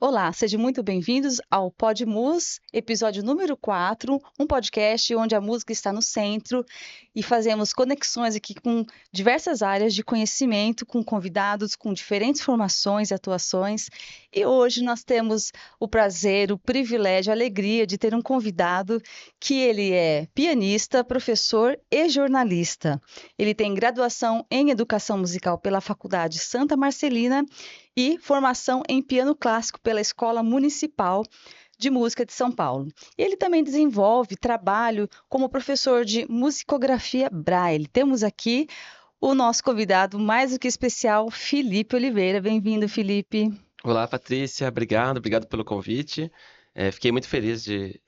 Olá, sejam muito bem-vindos ao Podmus, episódio número 4, um podcast onde a música está no centro e fazemos conexões aqui com diversas áreas de conhecimento, com convidados com diferentes formações e atuações. E hoje nós temos o prazer, o privilégio, a alegria de ter um convidado que ele é pianista, professor e jornalista. Ele tem graduação em Educação Musical pela Faculdade Santa Marcelina e formação em piano clássico pela Escola Municipal de Música de São Paulo. Ele também desenvolve trabalho como professor de musicografia Braille. Temos aqui o nosso convidado mais do que especial, Felipe Oliveira. Bem-vindo, Felipe. Olá, Patrícia, obrigado pelo convite. Fiquei muito feliz de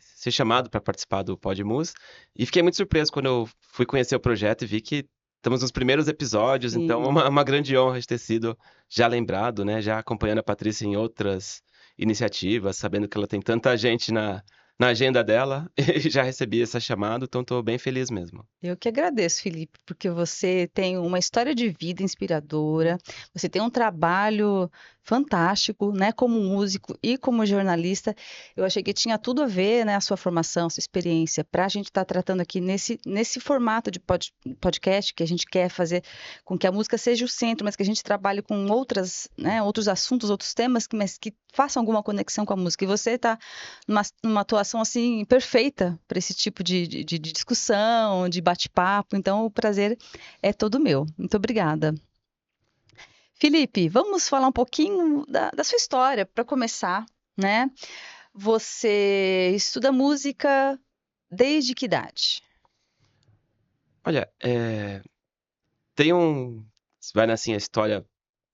ser chamado para participar do Podmus e fiquei muito surpreso quando eu fui conhecer o projeto e vi que estamos nos primeiros episódios, então é Sim. uma grande honra de ter sido já lembrado, né? Já acompanhando a Patrícia em outras iniciativas, sabendo que ela tem tanta gente na agenda dela e já recebi essa chamada, então estou bem feliz mesmo. Eu que agradeço, Felipe, porque você tem uma história de vida inspiradora, você tem um trabalho fantástico, né, como músico e como jornalista. Eu achei que tinha tudo a ver, né, a sua formação, a sua experiência, para a gente estar tratando aqui nesse formato de podcast que a gente quer fazer com que a música seja o centro, mas que a gente trabalhe com outras, né, outros assuntos, outros temas, mas que façam alguma conexão com a música. E você está numa atuação assim perfeita para esse tipo de discussão, de bate-papo. Então, o prazer é todo meu. Muito obrigada. Felipe, vamos falar um pouquinho da sua história para começar, né? Você estuda música desde que idade? Olha, tem vai assim a história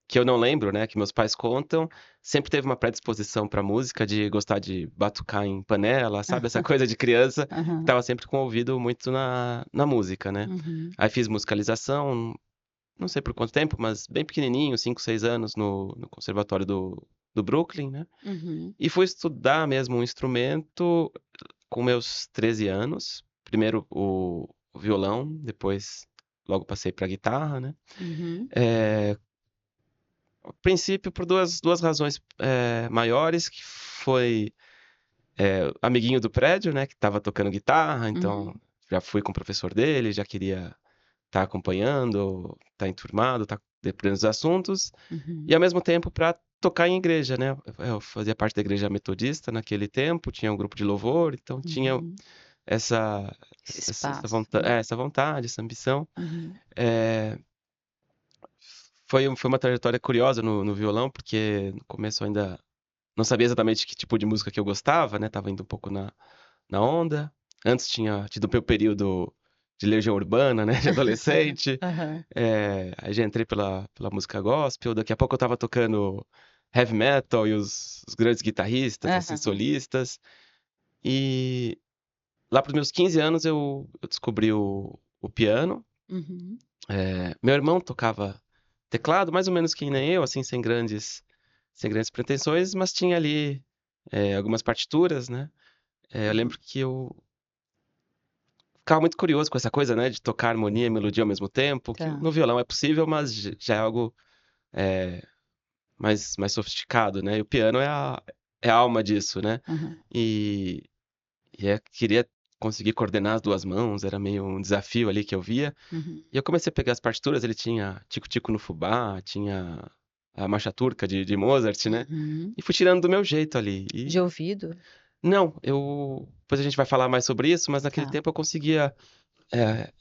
que eu não lembro, né, que meus pais contam, sempre teve uma predisposição para música, de gostar de batucar em panela, sabe, essa coisa de criança, que Aham. estava sempre com o ouvido muito na música, né. Uhum. Aí fiz musicalização, não sei por quanto tempo, mas bem pequenininho, 5, 6 anos no conservatório do Brooklyn, né. Uhum. E fui estudar mesmo um instrumento com meus 13 anos, primeiro o violão, depois logo passei pra guitarra, né. Uhum. Eh A princípio por duas razões, maiores, que foi, amiguinho do prédio, né, que estava tocando guitarra, então Uhum. já fui com o professor dele, já queria estar acompanhando, estar enturmado, estar dependendo dos assuntos, e Uhum. ao mesmo tempo para tocar em igreja, né. Eu fazia parte da igreja metodista naquele tempo, tinha um grupo de louvor, então tinha Uhum. essa Esse essa espaço, vonta né? essa vontade, essa ambição. Uhum. Eh foi uma trajetória curiosa no violão, porque no começo eu ainda não sabia exatamente que tipo de música que eu gostava, né, estava indo um pouco na onda. Antes tinha tido o meu período de Legião Urbana, né, de adolescente, Aham. aí já entrei pela música gospel, daqui a pouco eu estava tocando heavy metal e os grandes guitarristas, assim, Aham. solistas. E lá para os meus 15 anos eu descobri o piano. Uhum. Meu irmão tocava teclado, mais ou menos que nem eu, assim, sem grandes pretensões, mas tinha ali, algumas partituras, né. Eu Uhum. lembro que eu ficava muito curioso com essa coisa, né, de tocar harmonia e melodia ao mesmo tempo, que Tá. no violão é possível, mas já é algo, eh, mais sofisticado, né, e o piano é a alma disso, né. Aham. E queria conseguir coordenar as 2 mãos, era meio um desafio ali que eu via. Uhum. E eu comecei a pegar as partituras, ele tinha Tico Tico no Fubá, tinha a Marcha Turca de Mozart, né, Uhum. e fui tirando do meu jeito ali. De ouvido? Não, depois a gente vai falar mais sobre isso, mas naquele Tá, tempo eu conseguia,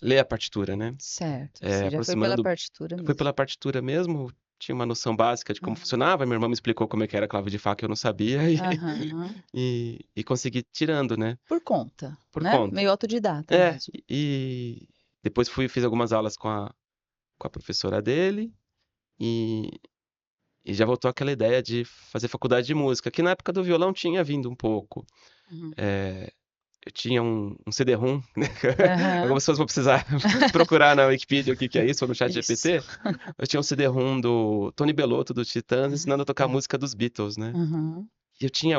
ler a partitura, né, certo. Você já foi pela aproximando partitura foi mesmo. pela partitura mesmo, tinha uma noção básica de como Aham. funcionava, minha irmã me explicou como é que era a clave de Fá, que eu não sabia, e Aham. consegui tirando, né, Por conta, por né, conta. meio autodidata É, mesmo. e depois fiz algumas aulas com a professora dele, e já voltou aquela ideia de fazer faculdade de música, que na época do violão tinha vindo um pouco. Uhum. Eh, eu tinha um CD-ROM, né, Aham. algumas pessoas vão precisar procurar na Wikipedia o que que é isso, ou no Isso. ChatGPT. Eu tinha um CD-ROM do Tony Bellotto, dos Titãs, ensinando a tocar Tá. música dos Beatles, né. Aham. E eu tinha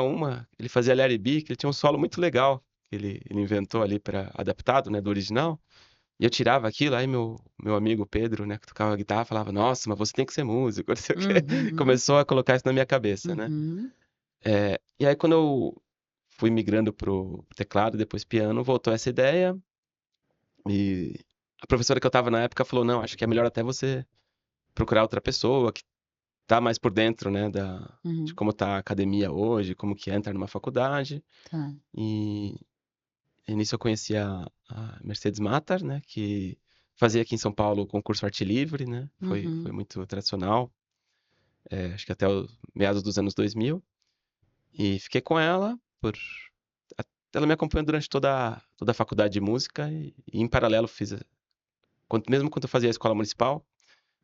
ele fazia Let It Be, que ele tinha um solo muito legal, que ele inventou ali adaptado, né, do original. E eu tirava aquilo, aí meu amigo Pedro, né, que tocava guitarra, falava, nossa, mas você tem que ser músico, não sei o quê. Uhum, Começou a colocar isso na minha cabeça, né? uhum, E aí quando eu fui migrando pro teclado, depois piano, voltou essa ideia. E a professora que eu tava na época falou, não, acho que é melhor até você procurar outra pessoa que tá mais por dentro, né, de uhum, como tá a academia hoje, como que entra numa faculdade. tá. E, e nisso eu conheci a Mercedes Matar, né, que fazia aqui em São Paulo o concurso Arte Livre, né, foi Uhum, muito tradicional, acho que até os meados dos anos 2000. E fiquei com ela ela me acompanhou durante toda a faculdade de música e em paralelo mesmo quando eu fazia a escola municipal,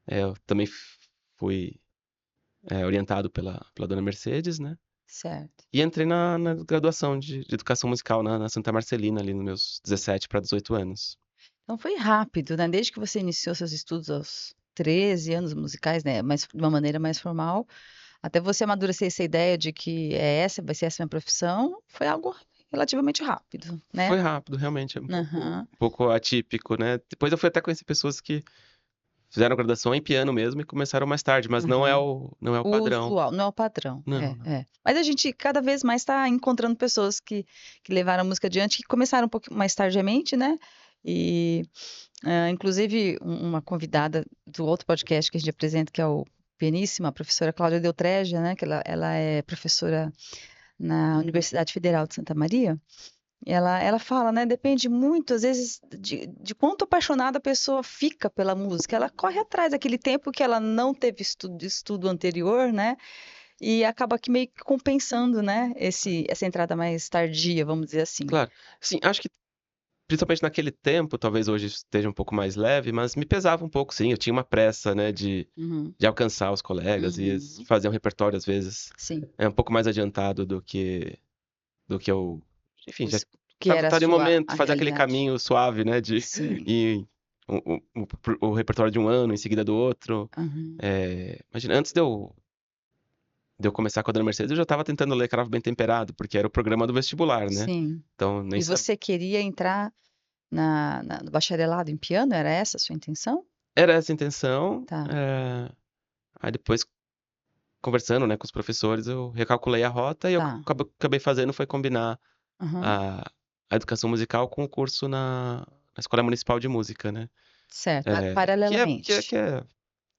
eu também fui orientado pela dona Mercedes, né? certo. E entrei na graduação de educação musical na Santa Marcelina, ali nos meus 17 para 18 anos. Então foi rápido, né? Desde que você iniciou seus estudos aos 13 anos musicais, né? Mas de uma maneira mais formal, até você amadurecer essa ideia de que vai ser essa minha profissão, foi algo relativamente rápido, né? Foi rápido, realmente, é Aham. um pouco atípico, né? Depois eu fui até conhecer pessoas que fizeram graduação em piano mesmo e começaram mais tarde, mas Aham. não é o O padrão. usual, não é o padrão. Não, É, não. é. Mas a gente cada vez mais está encontrando pessoas que levaram a música adiante, que começaram um pouco mais tardiamente, né? E, inclusive, uma convidada do outro podcast que a gente apresenta, que é o pianíssima, a professora Cláudia Deltreja, né? Que ela é professora na Universidade Federal de Santa Maria. Ela fala, né? Depende muito, às vezes, de quanto apaixonada a pessoa fica pela música. Ela corre atrás daquele tempo que ela não teve estudo anterior, né? E acaba que meio que compensando, né? Essa entrada mais tardia, vamos dizer assim. Claro. Sim, acho que principalmente naquele tempo, talvez hoje esteja um pouco mais leve, mas me pesava um pouco, sim. Eu tinha uma pressa, né, Uhum, de alcançar os colegas e uhum, fazer um repertório, às vezes, sim. um pouco mais adiantado do que eu, enfim, já Que era a estaria no sua momento, a fazer aquele realidade. caminho suave, né, de Sim. ir o repertório de um ano, em seguida do outro. Uhum, Imagina, antes de eu começar com a Dona Mercedes, eu já estava tentando ler Cravo Bem Temperado, porque era o programa do vestibular, né? sim. Então, nem E sabia. você queria entrar no bacharelado em piano? Era essa a sua intenção? Era essa a intenção. Tá, Aí depois, conversando, né, com os professores, eu recalculei a rota e eu tá. acabei fazendo foi combinar Uhum, a, a educação musical com o curso na Escola Municipal de Música, né? certo. Que Paralelamente,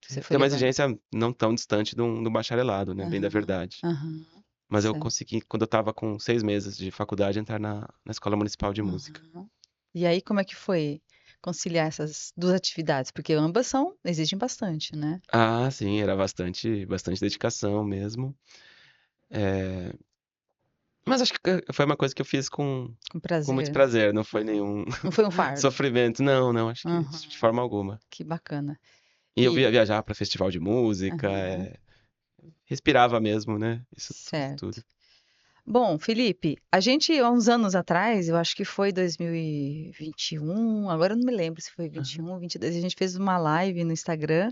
você foi tem uma levando. exigência não tão distante de um bacharelado, né? Bem da Aham, verdade. aham, Mas eu certo. consegui, quando eu estava com 6 meses de faculdade, entrar na Escola Municipal de Música. Aham. E aí, como é que foi conciliar essas duas atividades? Porque ambas exigem bastante, né? Ah, sim, era bastante dedicação mesmo. Mas acho que foi uma coisa que eu fiz Com com muito prazer. prazer, não foi nenhum Não foi um fardo. sofrimento. Não, não, acho que de Aham, forma alguma. que bacana. E eu E, ia viajar para festival de música, aham, respirava mesmo, né? Isso certo. tudo. Bom, Felipe, a gente, há uns anos atrás, eu acho que foi 2021, agora eu não me lembro se foi Aham. 21, 22, a gente fez uma live no Instagram,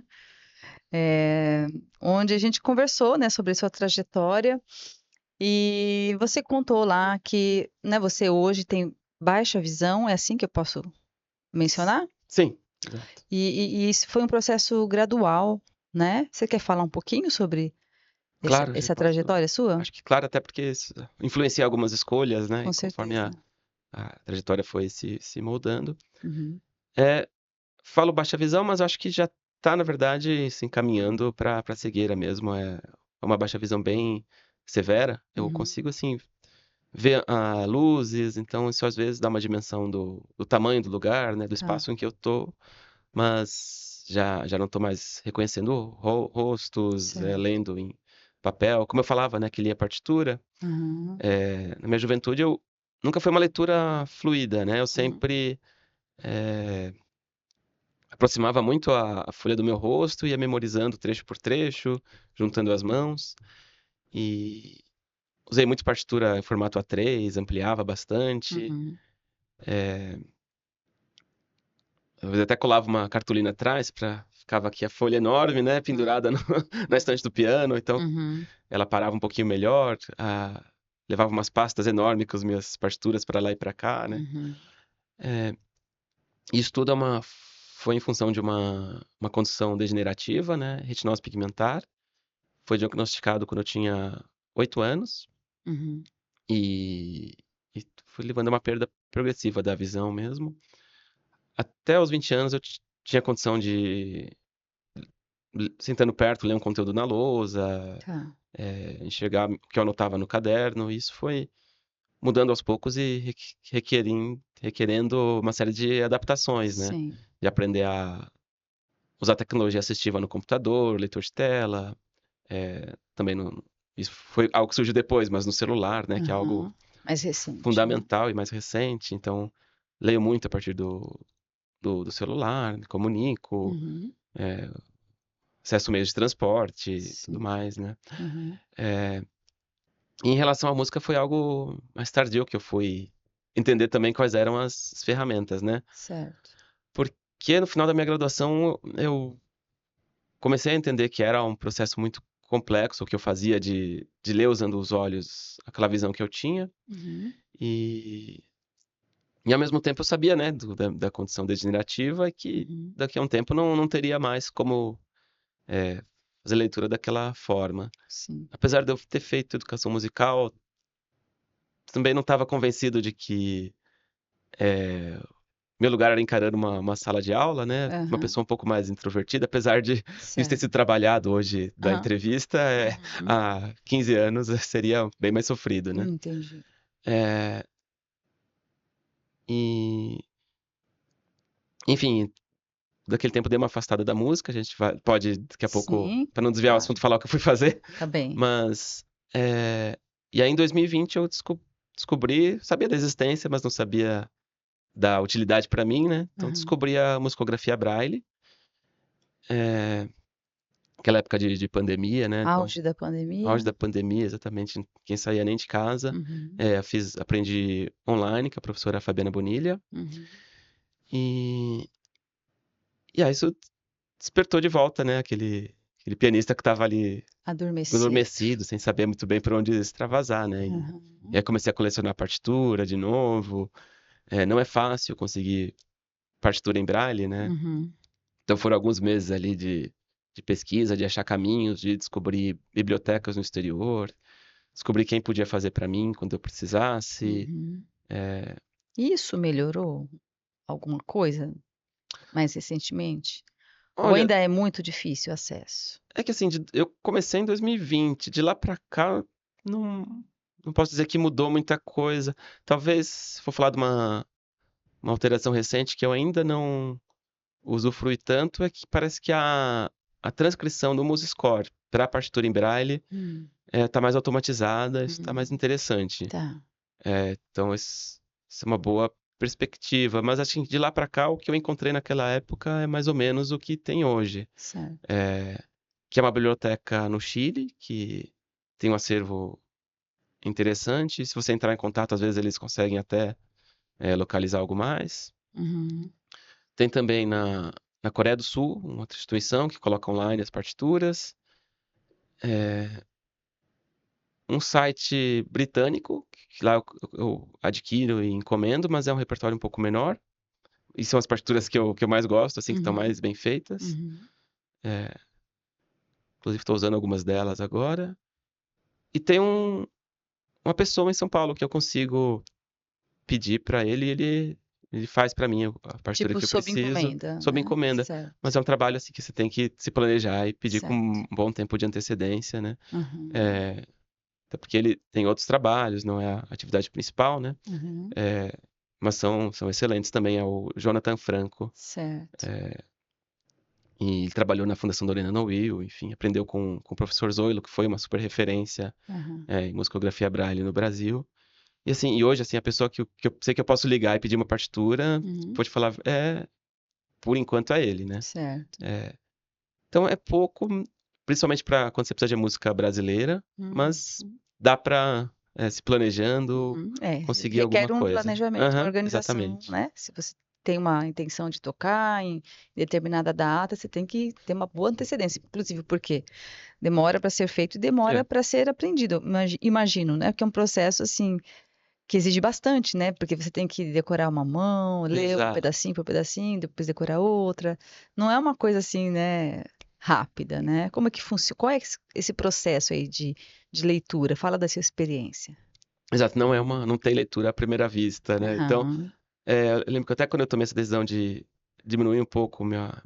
onde a gente conversou, né, sobre sua trajetória. E você contou lá que, né, você hoje tem baixa visão, é assim que eu posso mencionar? Sim, exato. E isso foi um processo gradual, né? Você quer falar um pouquinho sobre Claro, eu essa posso. trajetória sua? Acho que, claro, até porque isso influencia algumas escolhas, né? E Com conforme certeza. a trajetória foi se moldando. Uhum, É, falo baixa visão, mas acho que já tá, na verdade, se encaminhando para cegueira mesmo. É uma baixa visão bem severa. Eu uhum, consigo, assim, ver luzes, então isso às vezes dá uma dimensão do tamanho do lugar, né? Do tá. espaço em que eu tô, mas já não tô mais reconhecendo rostos, Certo. lendo em papel. Como eu falava, né, que lia partitura. Uhum, Na minha juventude, eu nunca foi uma leitura fluida, né? Eu uhum, sempre aproximava muito a folha do meu rosto, ia memorizando trecho por trecho, juntando as mãos. E usei muito partitura em formato A3, ampliava bastante. uhum, Às vezes até colava uma cartolina atrás para ficava aqui a folha enorme, né, pendurada na estante do piano, então uhum, ela parava um pouquinho melhor, levava umas pastas enormes com as minhas partituras para lá e para cá, né. uhum, Eh, Isso tudo foi em função de uma condição degenerativa, né? Retinose pigmentar. Foi diagnosticado quando eu tinha 8 anos Uhum. e, e fui levando a uma perda progressiva da visão mesmo. Até os 20 anos eu tinha condição de, sentando perto, ler um conteúdo na lousa, Tá. enxergar o que eu anotava no caderno. E isso foi mudando aos poucos e requerendo uma série de adaptações, né? Sim. De aprender a usar tecnologia assistiva no computador, leitor de tela, também no, isso foi algo que surgiu depois, mas no celular, né? Que é algo Aham. Mais recente, né? fundamental e mais recente. Então, leio muito a partir do celular, me comunico, Uhum. acesso meios de transporte e tudo Sim. mais, né? Uhum. E em relação à música, foi algo mais tardio que eu fui entender também quais eram as ferramentas, né? Certo. Porque no final da minha graduação eu comecei a entender que era um processo muito complexo o que eu fazia de ler usando os olhos aquela visão que eu tinha. Uhum. E, e ao mesmo tempo eu sabia, né, da condição degenerativa e que Uhum. daqui a um tempo não teria mais como fazer leitura daquela forma. Sim. Apesar de eu ter feito educação musical, também não estava convencido de que meu lugar era encarando uma sala de aula, né? Uma Aham. pessoa um pouco mais introvertida, apesar de isso ter sido Certo. trabalhado hoje da Aham. entrevista, Uhum. há 15 anos seria bem mais sofrido, né? Entendi. É, e, enfim, daquele tempo dei uma afastada da música, a gente pode daqui a pouco, Sim, para não desviar o claro. assunto, falar o que eu fui fazer, Tá bem. mas é, e aí em 2020 eu descobri, sabia da existência, mas não sabia da utilidade para mim, né? Então Aham. descobri a musicografia Braille, aquela época de pandemia, né? Então, Auge da auge pandemia? da pandemia, exatamente, quem saía nem de casa. Uhum. Aprendi online com a professora Fabiana Bonilha. Uhum. E, e aí isso despertou de volta, né? Aquele pianista que estava ali Adormecido. adormecido, sem saber muito bem por onde extravasar, né? E Aham. aí comecei a colecionar partitura de novo. Não é fácil conseguir partitura em braille, né? Uhum. Então foram alguns meses ali de pesquisa, de achar caminhos, de descobrir bibliotecas no exterior, descobrir quem podia fazer para mim quando eu precisasse. Uhum. É, Isso melhorou alguma coisa mais recentemente? Ou olha, ainda é muito difícil o acesso? é que assim, eu comecei em 2020, de lá pra cá, não, não posso dizer que mudou muita coisa. Talvez, se for falar de uma alteração recente que eu ainda não usufrui tanto, é que parece que a transcrição do MuseScore para a partitura em Braille Hum. está mais automatizada, está mais Hum. interessante. Tá. Então, isso é uma boa perspectiva. Mas, assim, de lá para cá, o que eu encontrei naquela época é mais ou menos o que tem hoje. Certo. É, que é uma biblioteca no Chile, que tem um acervo interessante. Se você entrar em contato, às vezes eles conseguem até localizar algo mais. Uhum. Tem também na Coreia do Sul, uma outra instituição que coloca online as partituras. Um site britânico, que lá eu adquiro e encomendo, mas é um repertório um pouco menor. E são as partituras que eu mais gosto, assim, que estão Uhum. mais bem feitas. Uhum. Inclusive, estou usando algumas delas agora. E tem uma pessoa em São Paulo que eu consigo pedir para ele e ele faz para mim a partitura Tipo que eu sob preciso, encomenda, sob né? encomenda. Certo. Mas é um trabalho assim que você tem que se planejar e pedir com Certo. um bom tempo de antecedência, né? Uhum. É, até porque ele tem outros trabalhos, não é a atividade principal, né? Uhum. É, mas são excelentes também. É o Jonathan Franco. Certo. E ele trabalhou na Fundação Dorena Will, enfim, aprendeu com o professor Zoilo, que foi uma super referência Uhum. em musicografia Braille no Brasil. E assim, e hoje, assim, a pessoa que eu sei que eu posso ligar e pedir uma partitura, Uhum. vou te falar, por enquanto é ele, né? Certo. Então é pouco, principalmente para quando você precisa de música brasileira, Uhum. mas dá para se planejando, Uhum. É, conseguir alguma requer um coisa. planejamento, uma Aham, organização, exatamente. né? Se você tem uma intenção de tocar em determinada data, você tem que ter uma boa antecedência, inclusive porque demora para ser feito e demora É, para ser aprendido. Imagino, né? Que é um processo assim que exige bastante, né? Porque você tem que decorar uma mão, ler um Exato. pedacinho por pedacinho, depois decorar outra. Não é uma coisa assim, né? Rápida, né? Como é que funciona? Qual é esse processo aí de leitura? Fala da sua experiência. Exato, não tem leitura à primeira vista, né? Então, Aham. eu lembro que até quando eu tomei essa decisão de diminuir um pouco minha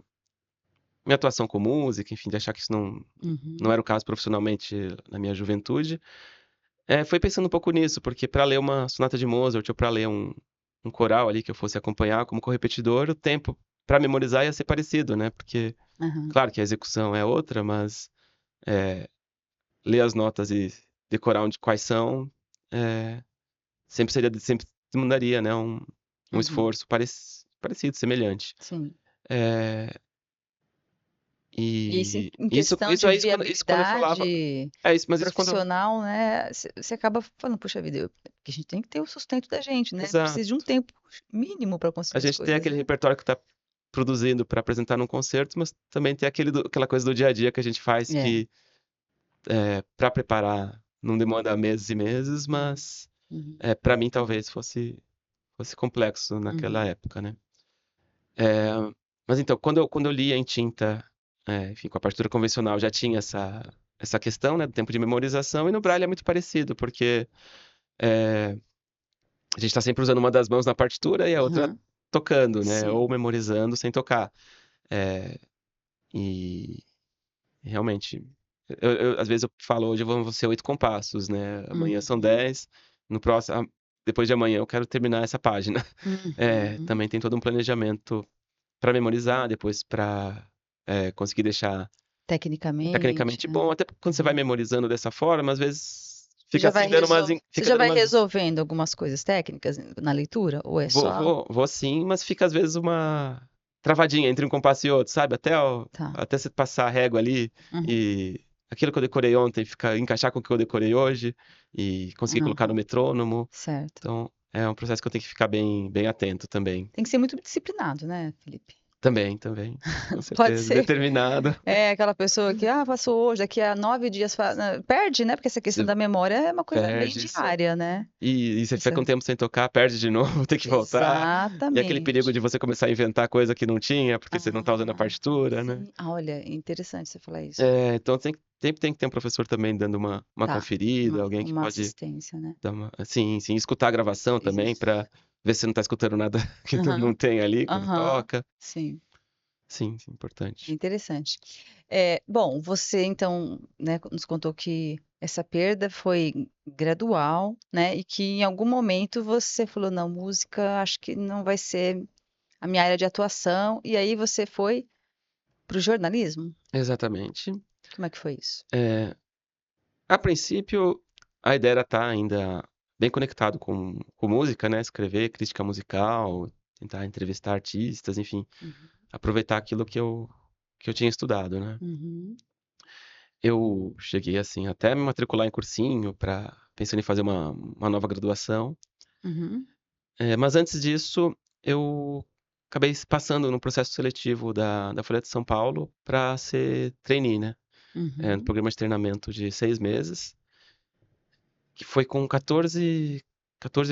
atuação com música, enfim, de achar que isso não Uhum. era o caso profissionalmente na minha juventude, foi pensando um pouco nisso, porque para ler uma sonata de Mozart ou para ler um coral ali que eu fosse acompanhar como correpetidor, o tempo para memorizar ia ser parecido, né? Porque, Aham. claro que a execução é outra, mas eh, ler as notas e decorar onde quais são, eh, sempre demandaria, né, um Uhum. esforço parecido, semelhante. Sim. Eh, E isso e em isso questão isso de é isso quando eu falava viabilidade mas isso quando eu profissional, né? Você acaba falando, puxa vida, porque a gente tem que ter o sustento da gente, né? Precisa de um exato. tempo mínimo para A conseguir as gente tem coisas, aquele né? repertório que tá produzindo para apresentar num concerto, mas também tem aquela coisa do dia a dia que a gente faz É. que, pra preparar não demanda meses e meses, Uhum. mas, Uhum. pra mim talvez fosse complexo naquela Uhum. época, né. Eh, mas então, quando eu lia em tinta, enfim, com a partitura convencional já tinha essa questão, né, do tempo de memorização, e no Braille é muito parecido, porque, eh, a gente tá sempre usando uma das mãos na partitura e a outra Aham. tocando, né, ou Sim. memorizando sem tocar. Eh, e realmente, às vezes eu falo: "Hoje vão ser 8 compassos, né, amanhã são Uhum. 10, no próximo depois de amanhã eu quero terminar essa página". Uhum. Também tem todo um planejamento para memorizar, depois para conseguir deixar Tecnicamente, tecnicamente né? bom, até porque quando você vai Uhum. memorizando dessa forma, às vezes Você fica já vai assim dando umas resol... en Você fica já dando vai umas resolvendo algumas coisas técnicas na leitura? Ou é só. vou sim, mas fica às vezes uma travadinha entre um compasso e outro, sabe, Tá. até você passar a régua ali, Uhum. e aquilo que eu decorei ontem encaixar com o que eu decorei hoje, e conseguir colocar no Uhum. metrônomo. Certo. Então, é um processo que eu tenho que ficar bem atento também. Tem que ser muito disciplinado, né, Felipe? Também, com Pode certeza. ser. Determinado. É aquela pessoa que, passou hoje, daqui a 9 dias perde, né? Porque essa questão Você da memória é uma coisa meio perde, diária, né? e você Isso fica é... um tempo sem tocar, perde de novo, tem que voltar. E aquele perigo Exatamente. de você começar a inventar coisa que não tinha, porque você não tá usando a Ah, partitura, né. sim. Olha, interessante você falar isso. Então sempre tem que ter um professor também dando uma Tá. conferida, alguém que Uma pode assistência, né? dar uma sim, escutar a gravação também Isso. pra ver se você não tá escutando nada que não Aham. tem ali quando Aham. toca. Sim. Sim, É importante. interessante. Bom, você então, né, nos contou que essa perda foi gradual, né, e que em algum momento você falou, não, música acho que não vai ser a minha área de atuação, e aí você foi para o jornalismo? Exatamente. Como é que foi isso? Eh A princípio, a ideia era estar ainda bem conectado com música, né, escrever crítica musical, tentar entrevistar artistas, enfim, Uhum. aproveitar aquilo que eu tinha estudado, né. Uhum. Eu cheguei, assim, até me matricular em cursinho para pensando em fazer uma nova graduação, Uhum. mas antes disso, eu acabei passando no processo seletivo da Folha de São Paulo para ser trainee, né, no Uhum. programa de treinamento de 6 meses. Que foi com 14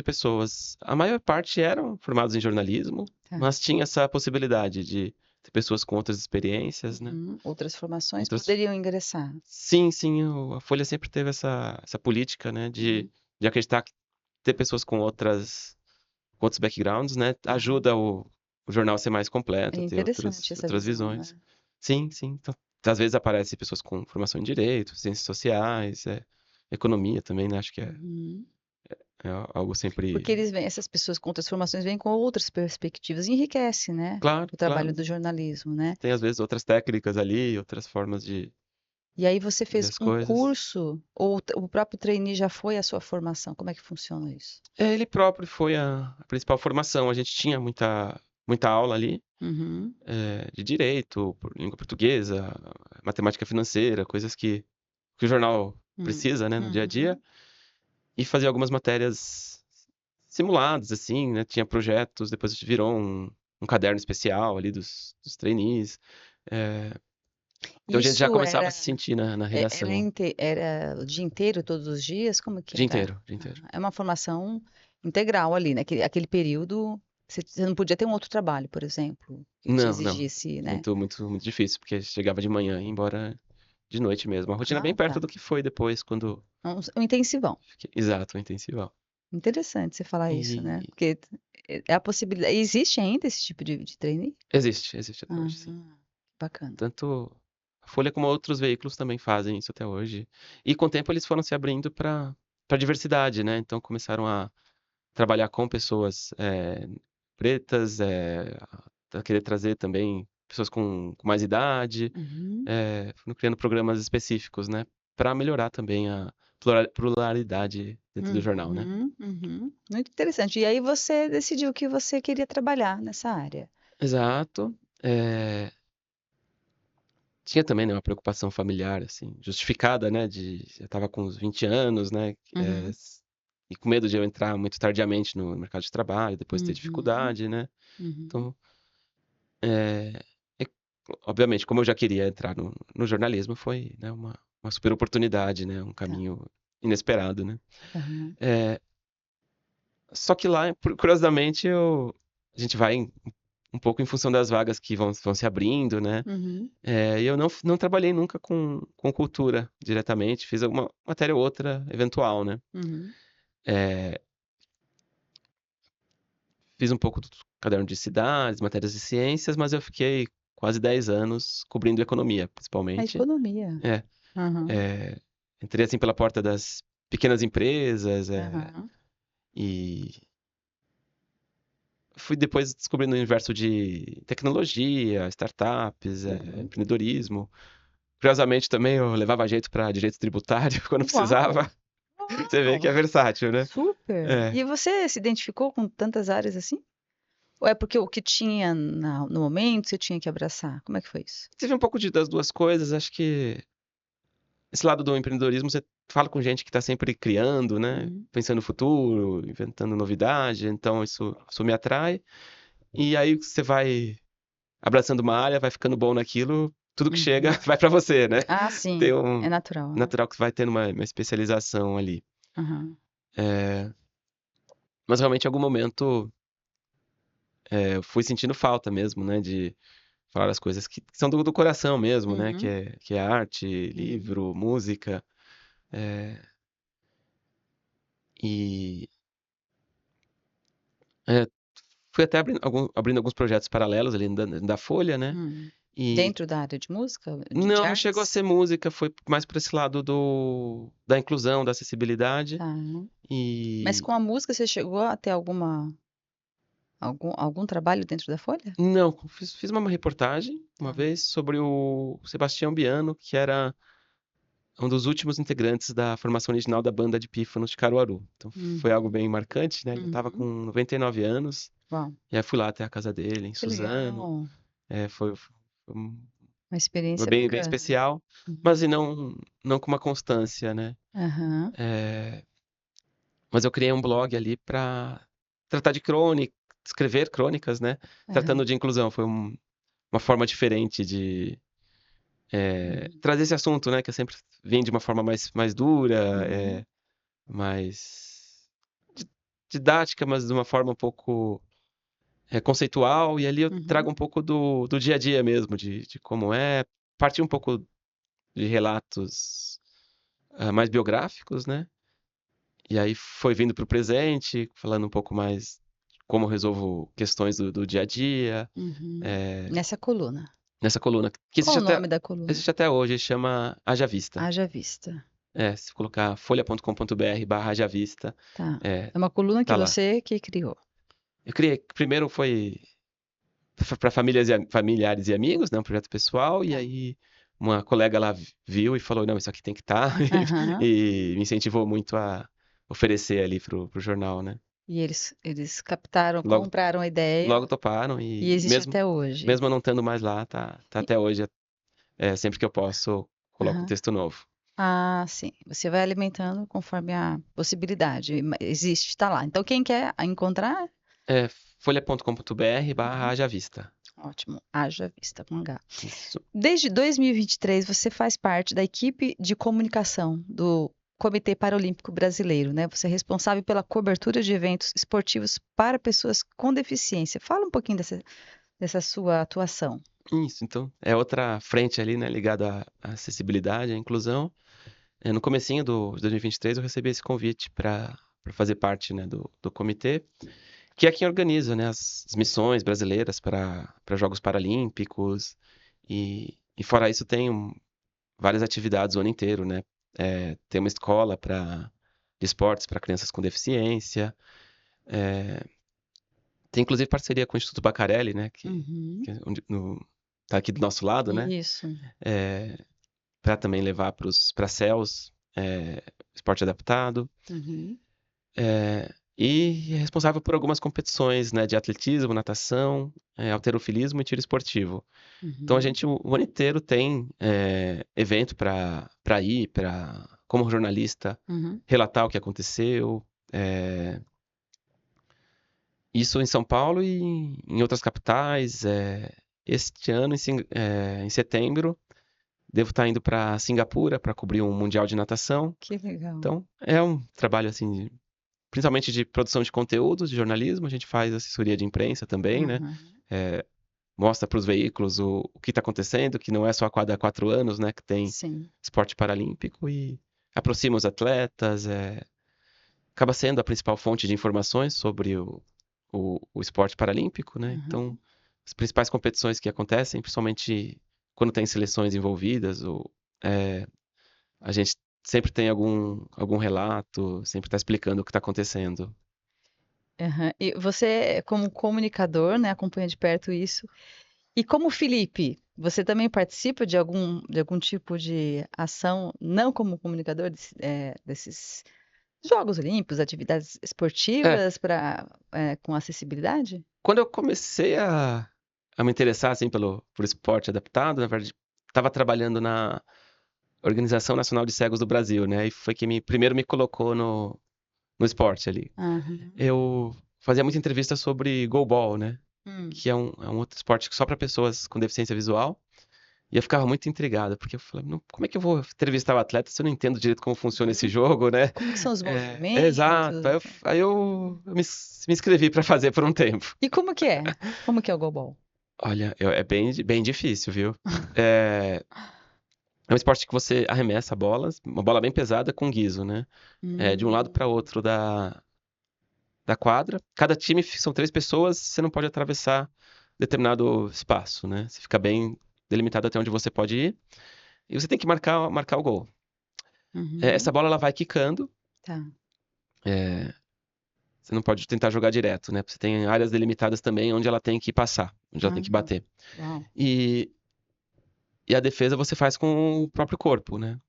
pessoas. A maior parte eram formados em jornalismo, Tá. mas tinha essa possibilidade de ter pessoas com outras experiências, né. Uhum. Outras formações Outras poderiam ingressar. sim, a Folha sempre teve essa política, né, Uhum. de acreditar que ter pessoas com outros backgrounds, né, Uhum. ajuda o jornal a ser mais É completo, ter interessante essa outras visão, visões. né? Sim, então, às vezes aparecem pessoas com formação em direito, ciências sociais, economia também, né, acho que Uhum. é algo sempre. Porque eles vêm, essas pessoas com outras formações vêm com outras perspectivas, e enriquece, né, Claro, o trabalho claro. do jornalismo, né. Tem às vezes outras técnicas ali, outras formas E aí você de ver fez as um coisas. curso ou o próprio trainee já foi a sua formação? Como é que funciona isso? Ele próprio foi a principal formação. A gente tinha muita aula ali, Uhum, de direito, língua portuguesa, matemática financeira, coisas que o jornal precisa, né, no dia a dia, uhum. e fazia algumas matérias simuladas, assim, né, tinha projetos, depois virou um caderno especial ali dos trainees. Eh, então a gente já Isso começava a era se sentir na era redação. era o dia inteiro, todos os dias? Como que Dia era? inteiro, dia inteiro. É uma formação integral ali, né? Aquele período, você não podia ter um outro trabalho, por exemplo, que te Não. exigisse, né? Muito, muito, muito difícil, porque chegava de manhã e ia embora de noite mesmo. A rotina é bem Ah, perto tá. do que foi depois, quando Um intensivão. fiquei... Exato, um intensivão. Interessante você falar isso, né? E Porque é a possibilidade. Existe ainda esse tipo de trainee? existe até Ah, hoje, sim. bacana. Tanto a Folha como outros veículos também fazem isso até hoje. E com o tempo eles foram se abrindo para diversidade, né? Então começaram a trabalhar com pessoas pretas, a querer trazer também pessoas com mais idade, Uhum, foram criando programas específicos, né? Para melhorar também a pluralidade dentro do jornal, né? uhum. Muito interessante. E aí você decidiu que você queria trabalhar nessa área. Exato. Tinha também, né, uma preocupação familiar, assim, justificada, né, eu estava com uns 20 anos, né, Uhum, e com medo de eu entrar muito tardiamente no mercado de trabalho, depois ter uhum, dificuldade, né. uhum. Então, eh, e obviamente, como eu já queria entrar no jornalismo, foi, né, uma super oportunidade, né, um Tá. caminho inesperado, né. Aham. Eh, Só que lá, curiosamente, a gente vai um pouco em função das vagas que vão se abrindo, né. Uhum, E eu não trabalhei nunca com cultura diretamente, fiz alguma matéria ou outra eventual, né. uhum. Eh, Fiz um pouco do caderno de cidades, matérias de ciências, mas eu fiquei quase 10 anos cobrindo economia, A principalmente. economia. É, Aham, entrei, assim, pela porta das pequenas empresas, aham. e fui depois descobrindo o universo de tecnologia, startups, Uhum. empreendedorismo. Curiosamente também eu levava jeito para direito tributário quando Uau! precisava. Você vê que é Uau! versátil, né. Super! É. E você se identificou com tantas áreas assim? Ou é porque o que tinha no momento você tinha que abraçar? Como é que foi isso? Tive um pouco das 2 coisas, acho que esse lado do empreendedorismo, você fala com gente que tá sempre criando, né, Uhum, pensando no futuro, inventando novidade, então isso me atrai. E aí você vai abraçando uma área, vai ficando bom naquilo, tudo que chega uhum. vai pra você, né. Ah, Tem sim, é natural, né? natural que você vai tendo uma especialização ali. Aham. Eh, mas realmente em algum momento, eu fui sentindo falta mesmo, né, de falar as coisas que são do coração mesmo, né, Uhum, que é arte, uhum, livro, música. Eh, e, eh, fui até abrindo alguns projetos paralelos ali da Folha, né, hum. e Dentro da área de música? De não chegou a artes? ser música, foi mais para esse lado da inclusão, da acessibilidade. Tá. Mas E com a música você chegou a ter algum trabalho dentro da Folha? não, fiz uma reportagem uma Tá. vez sobre o Sebastião Biano, que era um dos últimos integrantes da formação original da banda de pífanos de Caruaru. Então foi algo Uhum, bem marcante, né, ele já estava com uhum. 99 anos, Uau, e aí fui lá até a casa dele em que Suzano, legal. foi Uma foi experiência bem bacana. especial, mas Uhum. e não com uma constância, né. Aham. Eh, mas eu criei um blog ali para tratar de escrever crônicas, né, Aham. tratando de inclusão. Foi uma forma diferente de Uhum. trazer esse assunto, né, que eu sempre vim de uma forma mais dura, Uhum. mais di didática, mas de uma forma um pouco, conceitual, e ali eu Uhum. trago um pouco do dia a dia mesmo, de como é, partir um pouco de relatos, mais biográficos, né, e aí foi vindo para o presente, falando um pouco mais como eu resolvo questões do dia a dia, Uhum. eh, Nessa coluna. nessa coluna que Qual o nome da coluna? existe até hoje, chama Haja Vista. Haja Vista. Se colocar folha.com.br/Haja Vista, Tá. eh, É uma coluna que tá lá. você que criou. Eu criei primeiro foi para familiares e amigos, né, um projeto pessoal, e Tá. aí uma colega lá viu e falou: "Não, isso aqui tem que estar", Aham. e me incentivou muito a oferecer ali para o jornal, né. E eles captaram, Logo compraram a ideia logo toparam e e existe até hoje. mesmo eu não estando mais lá, tá E até hoje, sempre que eu posso, coloco um aham. texto novo. Ah, sim. Você vai alimentando conforme a possibilidade. Existe, está lá. Então, quem quer encontrar, É folha.com.br/Haja uhum, Vista. ótimo. Haja Vista com H. Isso. Desde 2023, você faz parte da equipe de comunicação do Comitê Paralímpico Brasileiro, né? Você é responsável pela cobertura de eventos esportivos para pessoas com deficiência. Fala um pouquinho dessa sua atuação. Isso, então, é outra frente ali, né, ligada à acessibilidade, à inclusão. No comecinho de 2023 eu recebi esse convite para fazer parte, né, do comitê, que é quem organiza, né, as missões brasileiras para Jogos Paralímpicos. E fora isso tem várias atividades o ano inteiro, né? Tem uma escola de esportes para crianças com deficiência. Tem inclusive parceria com o Instituto Bacarelli, né? Uhum. Tá aqui do nosso lado, né? Isso. Para também levar para CELS, esporte adaptado. Uhum. E é responsável por algumas competições, né? De atletismo, natação, halterofilismo e tiro esportivo. Então a Uhum. gente o ano inteiro tem evento para ir, como jornalista, Uhum. relatar o que aconteceu. Isso em São Paulo e em outras capitais. Este ano, em setembro, devo estar indo para Singapura para cobrir um mundial de natação. Que legal. Então é um trabalho assim, principalmente de produção de conteúdos, de jornalismo. A gente faz assessoria de imprensa também, né? Uhum. Mostra para os veículos o que está acontecendo, que não é só a cada 4 anos, né, que tem Sim. esporte paralímpico, e aproxima os atletas, acaba sendo a principal fonte de informações sobre o esporte paralímpico, né? Uhum. Então, as principais competições que acontecem, principalmente quando tem seleções envolvidas, a gente sempre tem algum relato, sempre está explicando o que está acontecendo. Uhum. E você, como comunicador, né, acompanha de perto isso. E como Felipe, você também participa de algum tipo de ação, não como comunicador, desses Jogos Olímpicos, atividades É, esportivas com acessibilidade? quando eu comecei a me interessar assim por esporte adaptado, na verdade, estava trabalhando na Organização Nacional de Cegos do Brasil, né? E foi quem primeiro me colocou no esporte ali. Aham. Eu fazia muita entrevista sobre goalball, né? Hum. Que é um outro esporte só para pessoas com deficiência visual. E eu ficava muito intrigado, porque eu falei, "Não, como é que eu vou entrevistar o atleta se eu não entendo direito como funciona esse Uhum. jogo, né?" Como que são os Exato. movimentos? Aí eu me inscrevi para fazer por um tempo. E como que é? Como que é o goalball? Olha, é bem difícil, viu? É, é um esporte que você arremessa bolas, uma bola bem pesada com guiso, né? De um lado Hum. para outro da quadra. Cada time são 3 pessoas, você não pode atravessar determinado espaço, né? Você fica bem delimitado até onde você pode ir. E você tem que marcar o gol. Essa Uhum. bola ela vai quicando. Tá. é, Você não pode tentar jogar direto, né? Você tem áreas delimitadas também onde ela tem que passar, onde ela tem que Ah, bater. uau. E, e a defesa você faz com o próprio corpo, né?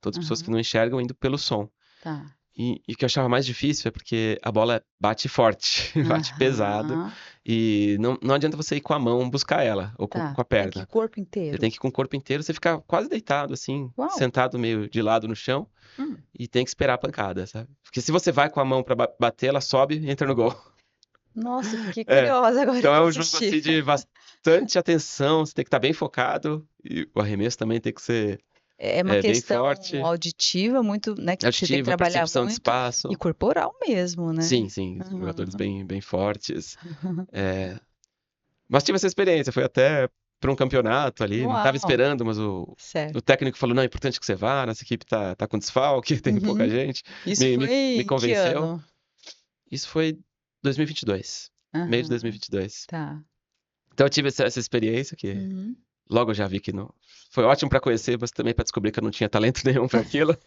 Todas as pessoas que Aham. não enxergam indo pelo som. Tá. E o que eu achava mais difícil é porque a bola bate forte, bate pesado, Aham. e não adianta você ir com a mão buscar ela, ou Tá. com a Tem que ir perna. corpo Você inteiro. tem que ir com o corpo inteiro, você fica quase deitado, assim, Uau. sentado meio de lado no chão, Hum. e tem que esperar a pancada, sabe? Porque se você vai com a mão pra bater, ela sobe e entra no gol. Nossa, fiquei É. curiosa agora Então é para um jogo assistir. assim de bastante atenção, você tem que estar bem focado, e o arremesso também tem que ser É uma bem questão forte, auditiva muito, né, que você tem que auditiva, trabalhar percepção de muito e espaço. corporal mesmo, né? Sim, sim, jogadores Aham. bem fortes. É, Mas tive essa experiência, foi até para um campeonato ali, não estava Uau, esperando, mas o certo. técnico falou, não, é importante que você vá, nossa equipe tá com desfalque, tem pouca Uhum. gente, Isso me foi em que convenceu. ano? Isso foi 2022, meio de Aham, 2022. tá. Então eu tive essa experiência que Uhum. logo eu já vi que não... Foi ótimo para conhecer, mas também para descobrir que eu não tinha talento nenhum para aquilo.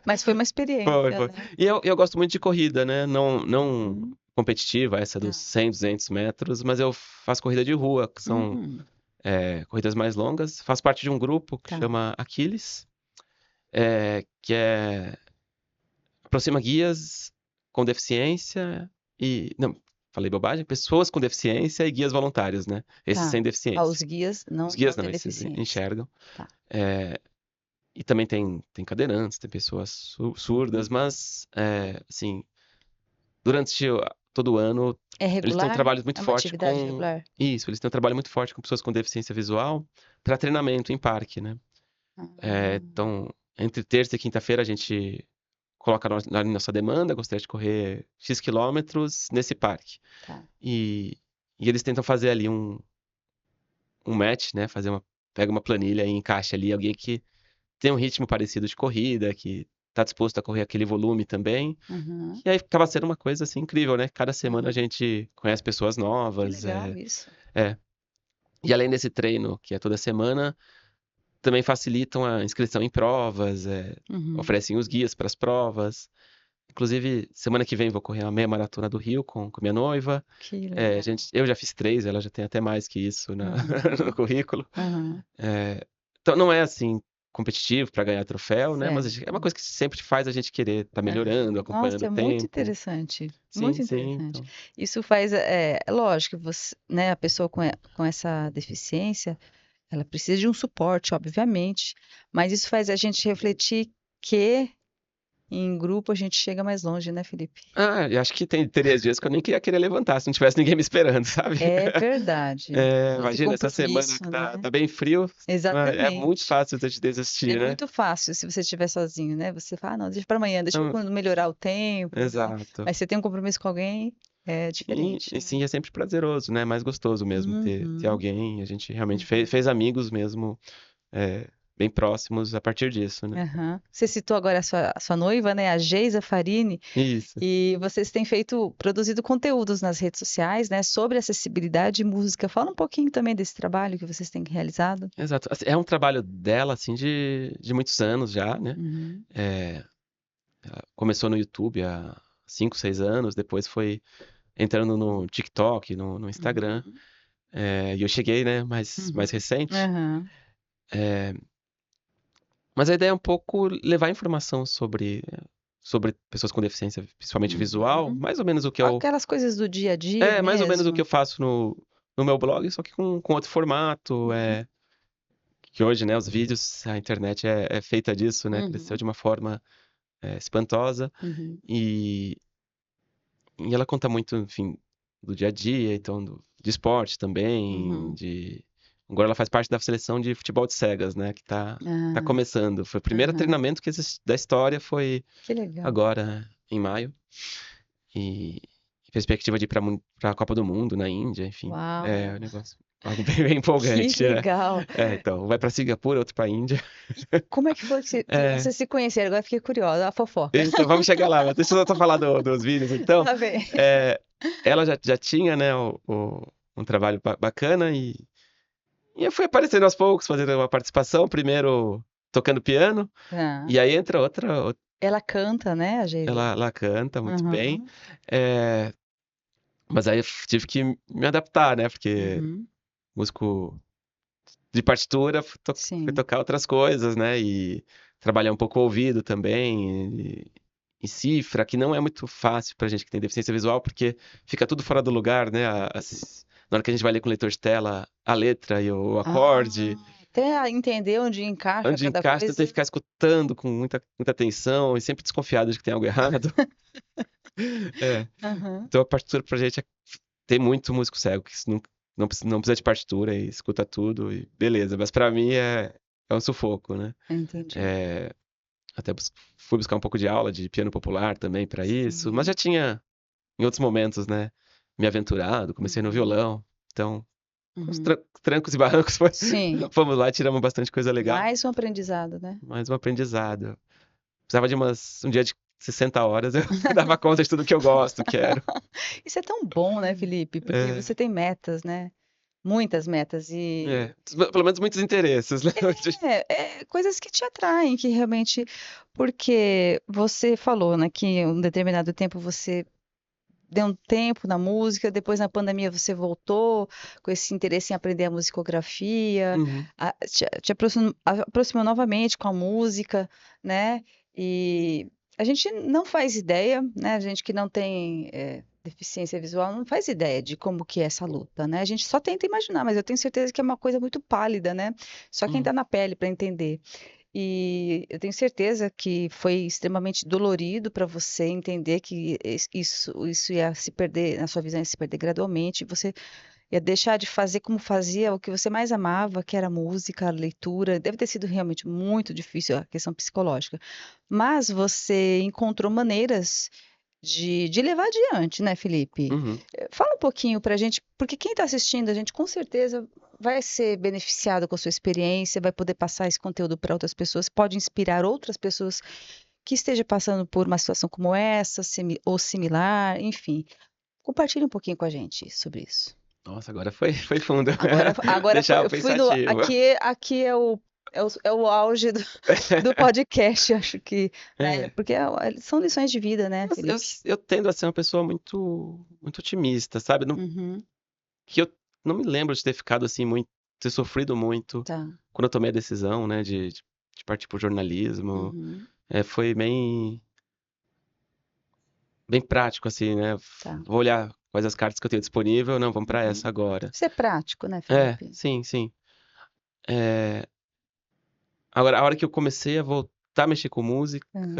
Mas foi uma experiência, Foi. né? E eu gosto muito de corrida, né? Não Uhum. competitiva, essa dos Tá. 100, 200 metros, mas eu faço corrida de rua, que são Hum, corridas mais longas. Faço parte de um grupo que tá. chama Aquiles, que aproxima guias com deficiência e... Não, falei bobagem? Pessoas com deficiência e guias voluntários, né? Esses Tá. sem Ah, os deficiência. guias não, Os guias não não, têm esses deficiência. enxergam. Tá. E também tem cadeirantes, tem pessoas surdas, Uhum. mas, assim, durante todo o ano, É eles têm um regular? trabalho É muito uma forte atividade com... regular? Isso, eles têm um trabalho muito forte com pessoas com deficiência visual para treinamento em parque, né? Ah, Então, entre terça e quinta-feira a gente coloca na nossa demanda, gostaria de correr X quilômetros nesse parque. Tá. E eles tentam fazer ali um match, né? Pega uma planilha e encaixa ali alguém que tem um ritmo parecido de corrida, que tá disposto a correr aquele volume também. Uhum. E aí acaba sendo uma coisa assim incrível, né? Cada semana a Uhum. gente conhece pessoas Que novas. legal isso. É. E além desse treino, que é toda semana, também facilitam a inscrição em provas, Uhum. oferecem os guias para as provas. Inclusive, semana que vem vou correr a meia maratona do Rio com minha noiva. Que legal. Eu já fiz 3, ela já tem até mais que isso no Uhum. currículo. Uhum. Então não é assim competitivo para ganhar troféu, né? Mas é uma Certo. coisa que sempre faz a gente querer estar Aham. melhorando, Nossa, acompanhando o é muito tempo. interessante, Sim, muito sim, interessante. então. Isso faz, é lógico, você, né, a pessoa com essa deficiência, ela precisa de um suporte, obviamente, mas isso faz a gente refletir que em grupo a gente chega mais longe, né, Felipe? Eu acho que teria dias que eu nem querer levantar se não tivesse ninguém me esperando, sabe? É verdade. Muito Imagina essa semana compromisso, que né? tá bem frio, é muito Exatamente. fácil a gente É desistir, né? muito fácil se você estiver sozinho, né? Você fala, não, deixa para amanhã, deixa eu Então, quando melhorar o tempo, né? exato. Mas você tem um compromisso com alguém, é diferente, E né? sim, é sempre prazeroso, né? É mais gostoso mesmo ter Uhum, alguém. A gente realmente uhum. fez amigos mesmo, é, bem próximos a partir disso, né? Aham. Você citou agora a sua noiva, né, a Geisa Farini, Isso, e vocês têm produzido conteúdos nas redes sociais, né, sobre acessibilidade e música. Fala um pouquinho também desse trabalho que vocês têm realizado. exato. Assim, é um trabalho dela, assim, de muitos anos já, né? Uhum, É, ela começou no YouTube há 5, 6 anos, depois foi entrando no TikTok, no Instagram. uhum, E eu cheguei, né, mais uhum. recente. Aham, É, mas a ideia é um pouco levar informação sobre pessoas com deficiência, principalmente visual, uhum. mais ou menos o que eu. Aquelas coisas do dia a dia Mais ou menos o que mesmo. eu faço no meu blog, só que com outro formato. Uhum, Que hoje, né, os vídeos, a internet é feita disso, né? Cresceu uhum, de uma forma espantosa. uhum, E, e ela conta muito, enfim, do dia a dia, então, de esporte também, uhum. Agora ela faz parte da seleção de futebol de cegas, né? Que tá Ah, começando. Foi o primeiro aham. treinamento da história, foi Que legal. agora, em maio. E perspectiva de ir pra Copa do Mundo na Índia, enfim. É um Uau, negócio, algo bem que empolgante, né? legal. Então, vai pra Singapura, outro pra Índia. Como é que foi que É, vocês se conheceram? Agora fiquei curiosa, a fofoca. então, vamos chegar lá. Mas deixa eu só falar dos vídeos, então. Lá vem. É, ela já tinha, né, um trabalho bacana e eu fui aparecendo aos poucos, fazendo uma participação, primeiro tocando piano, Tá. e aí entra outra, Ela canta, né, a Geisa? ela canta muito bem, Uhum, é, mas aí eu tive que me adaptar, né, porque uhum, músico de partitura fui sim. tocar outras coisas, né, e trabalhar um pouco o ouvido também, e cifra, que não é muito fácil pra gente que tem deficiência visual, porque fica tudo fora do lugar, né, na hora que a gente vai ler com o leitor de tela, a letra e o acorde. Até entender onde encaixa Onde cada encaixa, tentei coisa. ficar escutando com muita atenção e sempre desconfiado de que tem algo errado. Aham, Então a partitura pra gente é ter muito músico cego, que isso não precisa de partitura e escuta tudo e beleza. Mas pra mim é um sufoco, né? entendi. É, até fui buscar um pouco de aula de piano popular também pra isso, mas Sim. já tinha em outros momentos, né, me aventurado, comecei no Uhum, violão, então com os uhum. trancos e barrancos Sim. fomos lá, tiramos bastante coisa legal, Mais um aprendizado, né? mais um aprendizado. Precisava de um dia de 60 horas, eu dava conta de tudo que eu gosto, quero. Isso é tão bom, né, Felipe? Porque É, você tem metas, né? Muitas metas e pelo menos muitos interesses, né? coisas que te atraem, que realmente, porque você falou, né, que em um determinado tempo você deu um tempo na música, depois na pandemia você voltou com esse interesse em aprender a musicografia, Uhum. te aproximou novamente com a música, né? E a gente não faz ideia, né? A gente que não tem deficiência visual não faz ideia de como que é essa luta, né? A gente só tenta imaginar, mas eu tenho certeza que é uma coisa muito pálida, né? Só quem está Uhum. na pele para entender. E eu tenho certeza que foi extremamente dolorido para você entender que isso ia se perder, na sua visão ia se perder gradualmente. Você ia deixar de fazer como fazia o que você mais amava, que era a música, a leitura. Deve ter sido realmente muito difícil a questão psicológica. Mas você encontrou maneiras de levar adiante, né, Felipe? Uhum. Fala um pouquinho pra gente, porque quem está assistindo a gente com certeza vai ser beneficiado com a sua experiência, vai poder passar esse conteúdo para outras pessoas, pode inspirar outras pessoas que estejam passando por uma situação como essa, ou similar, enfim. Compartilhe um pouquinho com a gente sobre isso. Nossa, agora foi fundo. Agora foi, Deixar eu eu fui no, pensativo. aqui é o auge do podcast, acho que, né? É, Porque são lições de vida, né, eu, Felipe? eu tendo a ser uma pessoa muito otimista, sabe? Uhum, Que eu não me lembro de ter ficado assim muito, ter sofrido muito tá. quando eu tomei a decisão, né, de partir pro jornalismo. Uhum, Foi bem prático, assim, né? tá. Vou olhar quais as cartas que eu tenho disponível, não, vamos pra Uhum. essa agora. Ser prático, né, Felipe? Sim, sim. É, agora, a hora que eu comecei a voltar a mexer com música, Hum,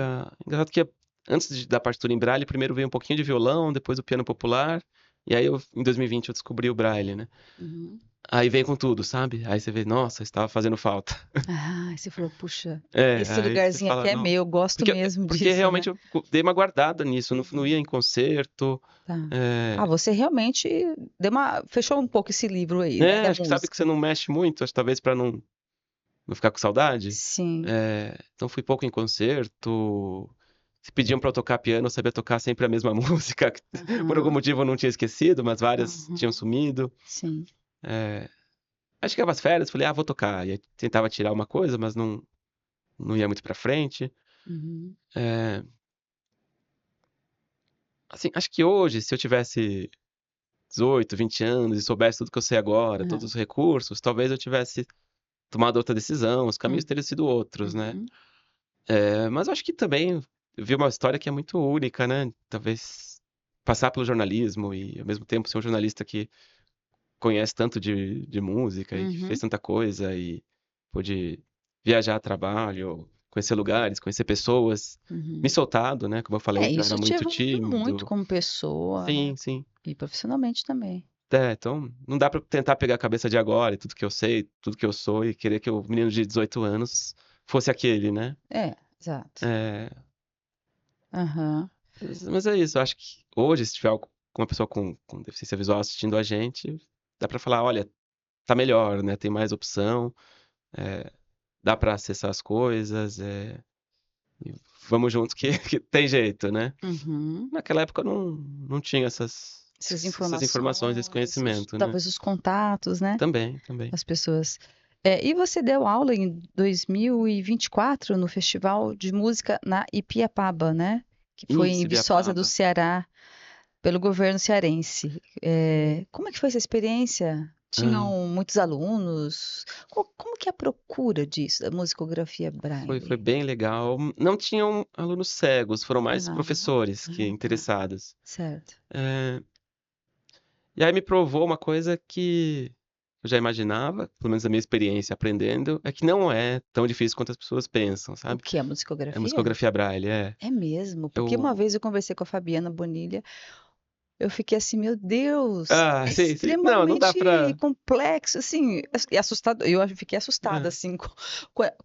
engraçado que antes da partitura em Braille, primeiro veio um pouquinho de violão, depois o piano popular, e aí em 2020 eu descobri o Braille, né? uhum. Aí vem com tudo, sabe? Aí você vê, nossa, estava fazendo falta. Ah, você falou, puxa, esse Aí você lugarzinho aqui fala, é não. meu, eu gosto Porque, mesmo porque disso, né? realmente eu dei uma guardada nisso, não ia Uhum. em concerto. Tá. Ah, É, você realmente fechou um pouco esse livro aí, né, da acho que sabe que você música. não mexe muito, acho que talvez pra não ficar com saudade. Sim. Então fui pouco em concerto. Se pediam pra eu tocar piano, eu sabia tocar sempre a mesma música. Por algum Aham, motivo eu não tinha esquecido, mas várias tinham aham. sumido. Sim. É, Aí chegava as férias, falei, vou tocar. E aí tentava tirar uma coisa, mas não ia muito pra frente. Uhum. É, assim, acho que hoje, se eu tivesse 18, 20 anos e soubesse tudo que eu sei agora, todos Aham. os recursos, talvez eu tivesse tomado outra decisão, os caminhos Hum. teriam sido outros, né? Uhum. Mas eu acho que também eu vi uma história que é muito única, né? Talvez passar pelo jornalismo e ao mesmo tempo ser um jornalista que conhece tanto de música e que fez Uhum. tanta coisa e pôde viajar a trabalho, conhecer lugares, conhecer pessoas, me Uhum. soltado, né? Como eu falei, que eu era Isso te muito evoluiu muito tímido. como pessoa, né? Sim, sim. E profissionalmente também. Então não dá pra tentar pegar a cabeça de agora e tudo que eu sei, tudo que eu sou e querer que o menino de 18 anos fosse aquele, né? É, exato. É, Aham. mas é isso, eu acho que hoje, se tiver uma pessoa com deficiência visual assistindo a gente, dá pra falar, olha, tá melhor, né? Tem mais opção, é, dá pra acessar as coisas, e vamos juntos que, que tem jeito, né? Uhum. Naquela época eu não tinha Essas essas informações, esse informações, conhecimento, né? talvez os contatos, né? Também, também. As pessoas. E você deu aula em 2024 no Festival de Música na Ipiapaba, né? Que foi em Isso, Viçosa do Ibiapaba. Ceará, pelo governo cearense. Como é que foi essa experiência? Ah, Tinham muitos alunos? Como que é a procura disso, da musicografia foi Braille? bem legal. Não tinham alunos cegos, foram mais Ah, professores que tá, interessados. certo. É, E aí me provou uma coisa que eu já imaginava, pelo menos a minha experiência aprendendo, é que não é tão difícil quanto as pessoas pensam, O sabe? que é É musicografia? musicografia Braille, é. É mesmo, porque uma Eu. vez eu conversei com a Fabiana Bonilha. Eu fiquei assim, meu Deus, é Sim, sim. Não, não dá extremamente pra. complexo, assim, e assustado. Fiquei assustada, É, assim,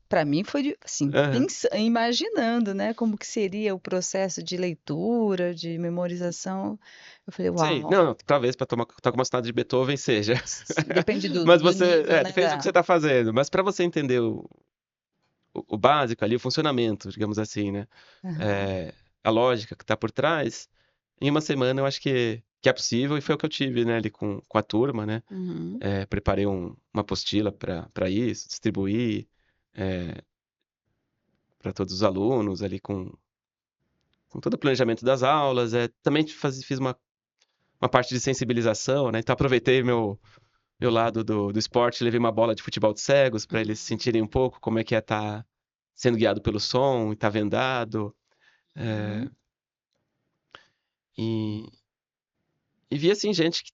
para mim foi assim, aham. imaginando, né, como que seria o processo de leitura, de memorização. Eu falei, Sim, uau, não, talvez pra tocar uma sonata de Beethoven seja. depende do, Mas do você. nível, né, Depende do que você tá fazendo. Mas pra você entender o básico ali, o funcionamento, digamos assim, né? Aham, É, a lógica que tá por trás, em uma semana eu acho que é possível e foi o que eu tive, né, ali com a turma, né? uhum, Preparei uma apostila para isso, distribuí para todos os alunos ali com todo o planejamento das aulas. Também fiz uma parte de sensibilização, né? Então aproveitei meu lado do esporte, levei uma bola de futebol de cegos para eles uhum, sentirem um pouco como é que é estar sendo guiado pelo som e estar vendado. uhum. É, e, e vi assim gente que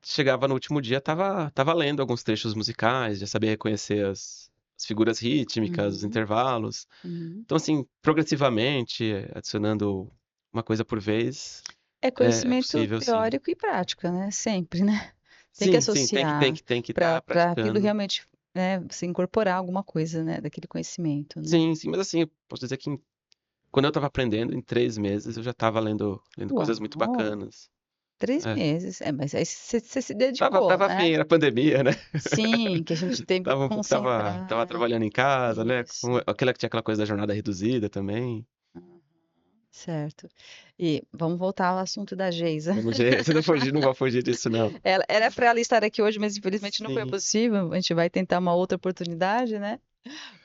chegava no último dia, tava lendo alguns trechos musicais, já sabia reconhecer as figuras rítmicas, os Uhum, intervalos. uhum. Então, assim, progressivamente, adicionando uma coisa por vez, É é conhecimento possível, sim. teórico e prática, né? Sempre, né? Tem que Sim, sim, associar tem que estar para aquilo praticando. realmente, né, você incorporar alguma coisa, né, daquele conhecimento, né? Sim, sim, mas assim, eu posso dizer que quando eu estava aprendendo, em 3 meses, eu já estava lendo coisas muito Uau! bacanas. Três É. meses. É, mas aí você se Tava, dedicou, tava né? afim, era pandemia, né? Sim, que a gente teve que Tava concentrar. trabalhando em casa, né? Isso. Tinha aquela coisa da jornada reduzida também. Certo. E vamos voltar ao assunto da Geisa. Vamos ver, você não vai fugir disso, não. Ela, era para ela estar aqui hoje, mas infelizmente não foi Sim. possível. A gente vai tentar uma outra oportunidade, né?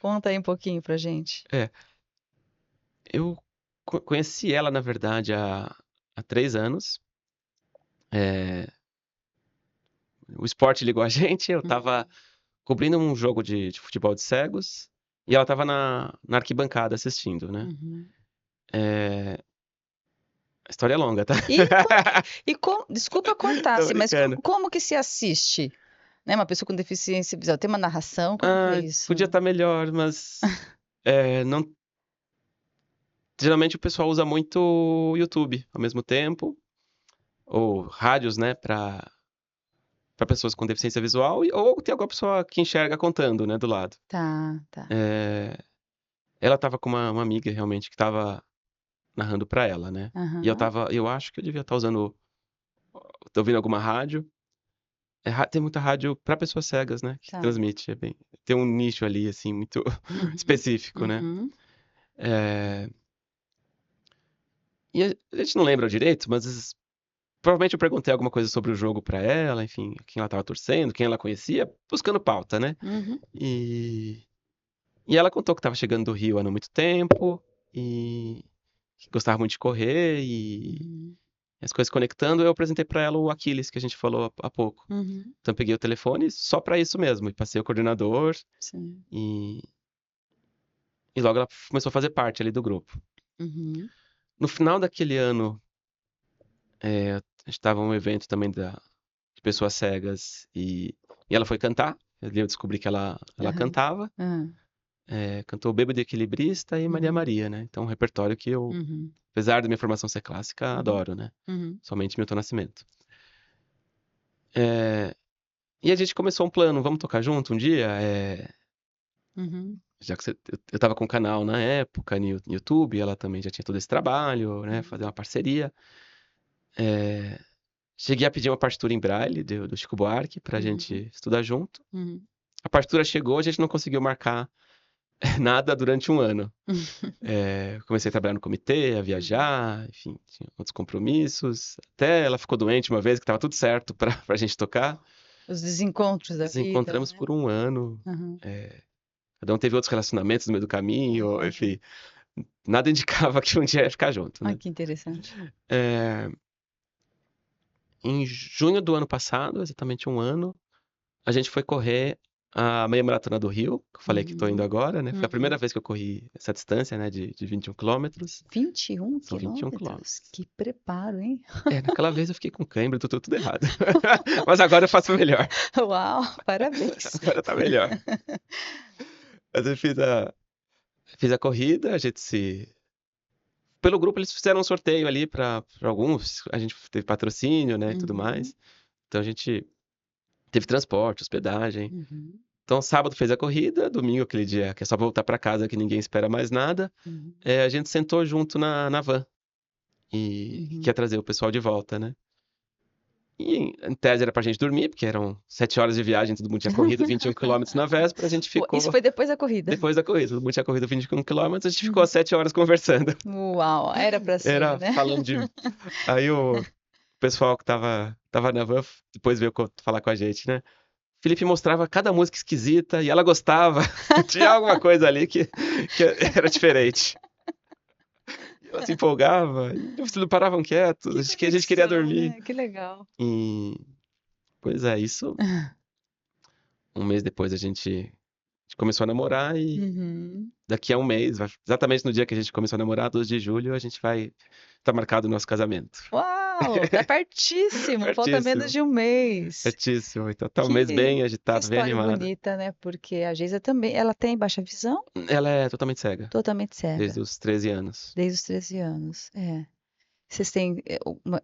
Conta aí um pouquinho pra gente. É, eu conheci ela, na verdade, há 3 anos. É, o esporte ligou a gente, eu tava Uhum. cobrindo um jogo de futebol de cegos e ela tava na arquibancada assistindo, né? Uhum. É, a história é longa, tá? Desculpa cortar, Tô assim, mas brincando. como que se assiste? Né? Uma pessoa com deficiência visual tem uma narração? Como que é Ah, podia isso? estar melhor, mas não. Geralmente o pessoal usa muito o YouTube ao mesmo tempo, ou rádios, né, para pessoas com deficiência visual, ou tem alguma pessoa que enxerga contando, né, do lado. Tá, tá. É, ela tava com uma amiga realmente que tava narrando pra ela, né? E Aham. eu acho que eu devia estar tô ouvindo alguma rádio. Tem muita rádio pra pessoas cegas, né, que Tá. transmite, tem um nicho ali, assim, muito Uhum. específico, né? Uhum. É, e a gente não lembra direito, mas provavelmente eu perguntei alguma coisa sobre o jogo pra ela, enfim, quem ela tava torcendo, quem ela conhecia, buscando pauta, né? Uhum. E, e ela contou que tava chegando do Rio há não muito tempo e que gostava muito de correr e Uhum. as coisas conectando. Eu apresentei pra ela o Aquiles que a gente falou há pouco. Uhum. Então eu peguei o telefone só pra isso mesmo e passei o coordenador Sim. e, e logo ela começou a fazer parte ali do grupo. Uhum. No final daquele ano, a gente tava num evento também de pessoas cegas e ela foi cantar. Ali eu descobri que ela Aham. cantava. Aham. Cantou Bêbado e Equilibrista e Maria Uhum. Maria, né? Então, um repertório que eu, Uhum. apesar da minha formação ser clássica, Uhum. adoro, né? Uhum. Somente Milton Nascimento. É, e a gente começou um plano, vamos tocar junto um dia? Uhum. Já que eu tava com um canal na época no YouTube, ela também já tinha todo esse trabalho, né? Fazer uma parceria. É, cheguei a pedir uma partitura em braille do Chico Buarque pra Uhum. gente estudar junto. Uhum. A partitura chegou, a gente não conseguiu marcar nada durante um ano. Comecei a trabalhar no comitê, a Uhum. viajar, enfim, tinha outros compromissos. Até ela ficou doente uma vez, que tava tudo certo pra gente tocar. Os desencontros da Nos vida, encontramos né? por um ano. Uhum. Cada um teve outros relacionamentos no meio do caminho, Uhum. enfim. Nada indicava que um dia ia ficar junto, Ai, né? que interessante. É, em junho do ano passado, exatamente um ano, a gente foi correr a meia maratona do Rio, que eu falei que tô indo Uhum. agora, né? Foi a primeira Uhum. vez que eu corri essa distância, né, de 21 quilômetros. 21 São 21 quilômetros? quilômetros. Que preparo, hein? Naquela vez eu fiquei com cãibra, tudo errado. Mas agora eu faço melhor. Uau, parabéns. Agora tá melhor. Mas eu fiz a corrida, a gente se. Pelo grupo eles fizeram um sorteio ali pra alguns. A gente teve patrocínio, né, e tudo Uhum. mais. Então a gente teve transporte, hospedagem. Uhum. Então sábado fez a corrida, domingo aquele dia que é só voltar pra casa que ninguém espera mais nada. Uhum. A gente sentou junto na van e quer Uhum. trazer o pessoal de volta, né? E em tese era pra gente dormir, porque eram 7 horas de viagem, todo mundo tinha corrido 21 quilômetros na véspera, a gente Isso ficou foi depois da corrida. depois da corrida, todo mundo tinha corrido 21 quilômetros, a gente ficou Uhum. 7 horas conversando. Uau, era pra ser, Era né? falando de. Aí o pessoal que tava na van depois veio falar com a gente, né? Felipe mostrava cada música esquisita e ela gostava. Tinha alguma coisa ali que era diferente. E ela se empolgava, e eles não paravam quietos, Que a gente queria conexão, dormir. né? Que legal. E, pois é, isso. Um mês depois a gente começou a namorar e Uhum. daqui a um mês, exatamente no dia que a gente começou a namorar, 12 de julho, a gente vai. Tá marcado o nosso casamento. Uau, tá pertíssimo, falta menos Pertíssimo, de um mês. pertíssimo. Então tá um mês Que, bem que agitado, bem história animado. bonita, né? Porque a Geisa também, ela tem baixa visão, Ela é totalmente cega, totalmente cega, desde os 13 anos. desde os 13 anos. É. Vocês têm,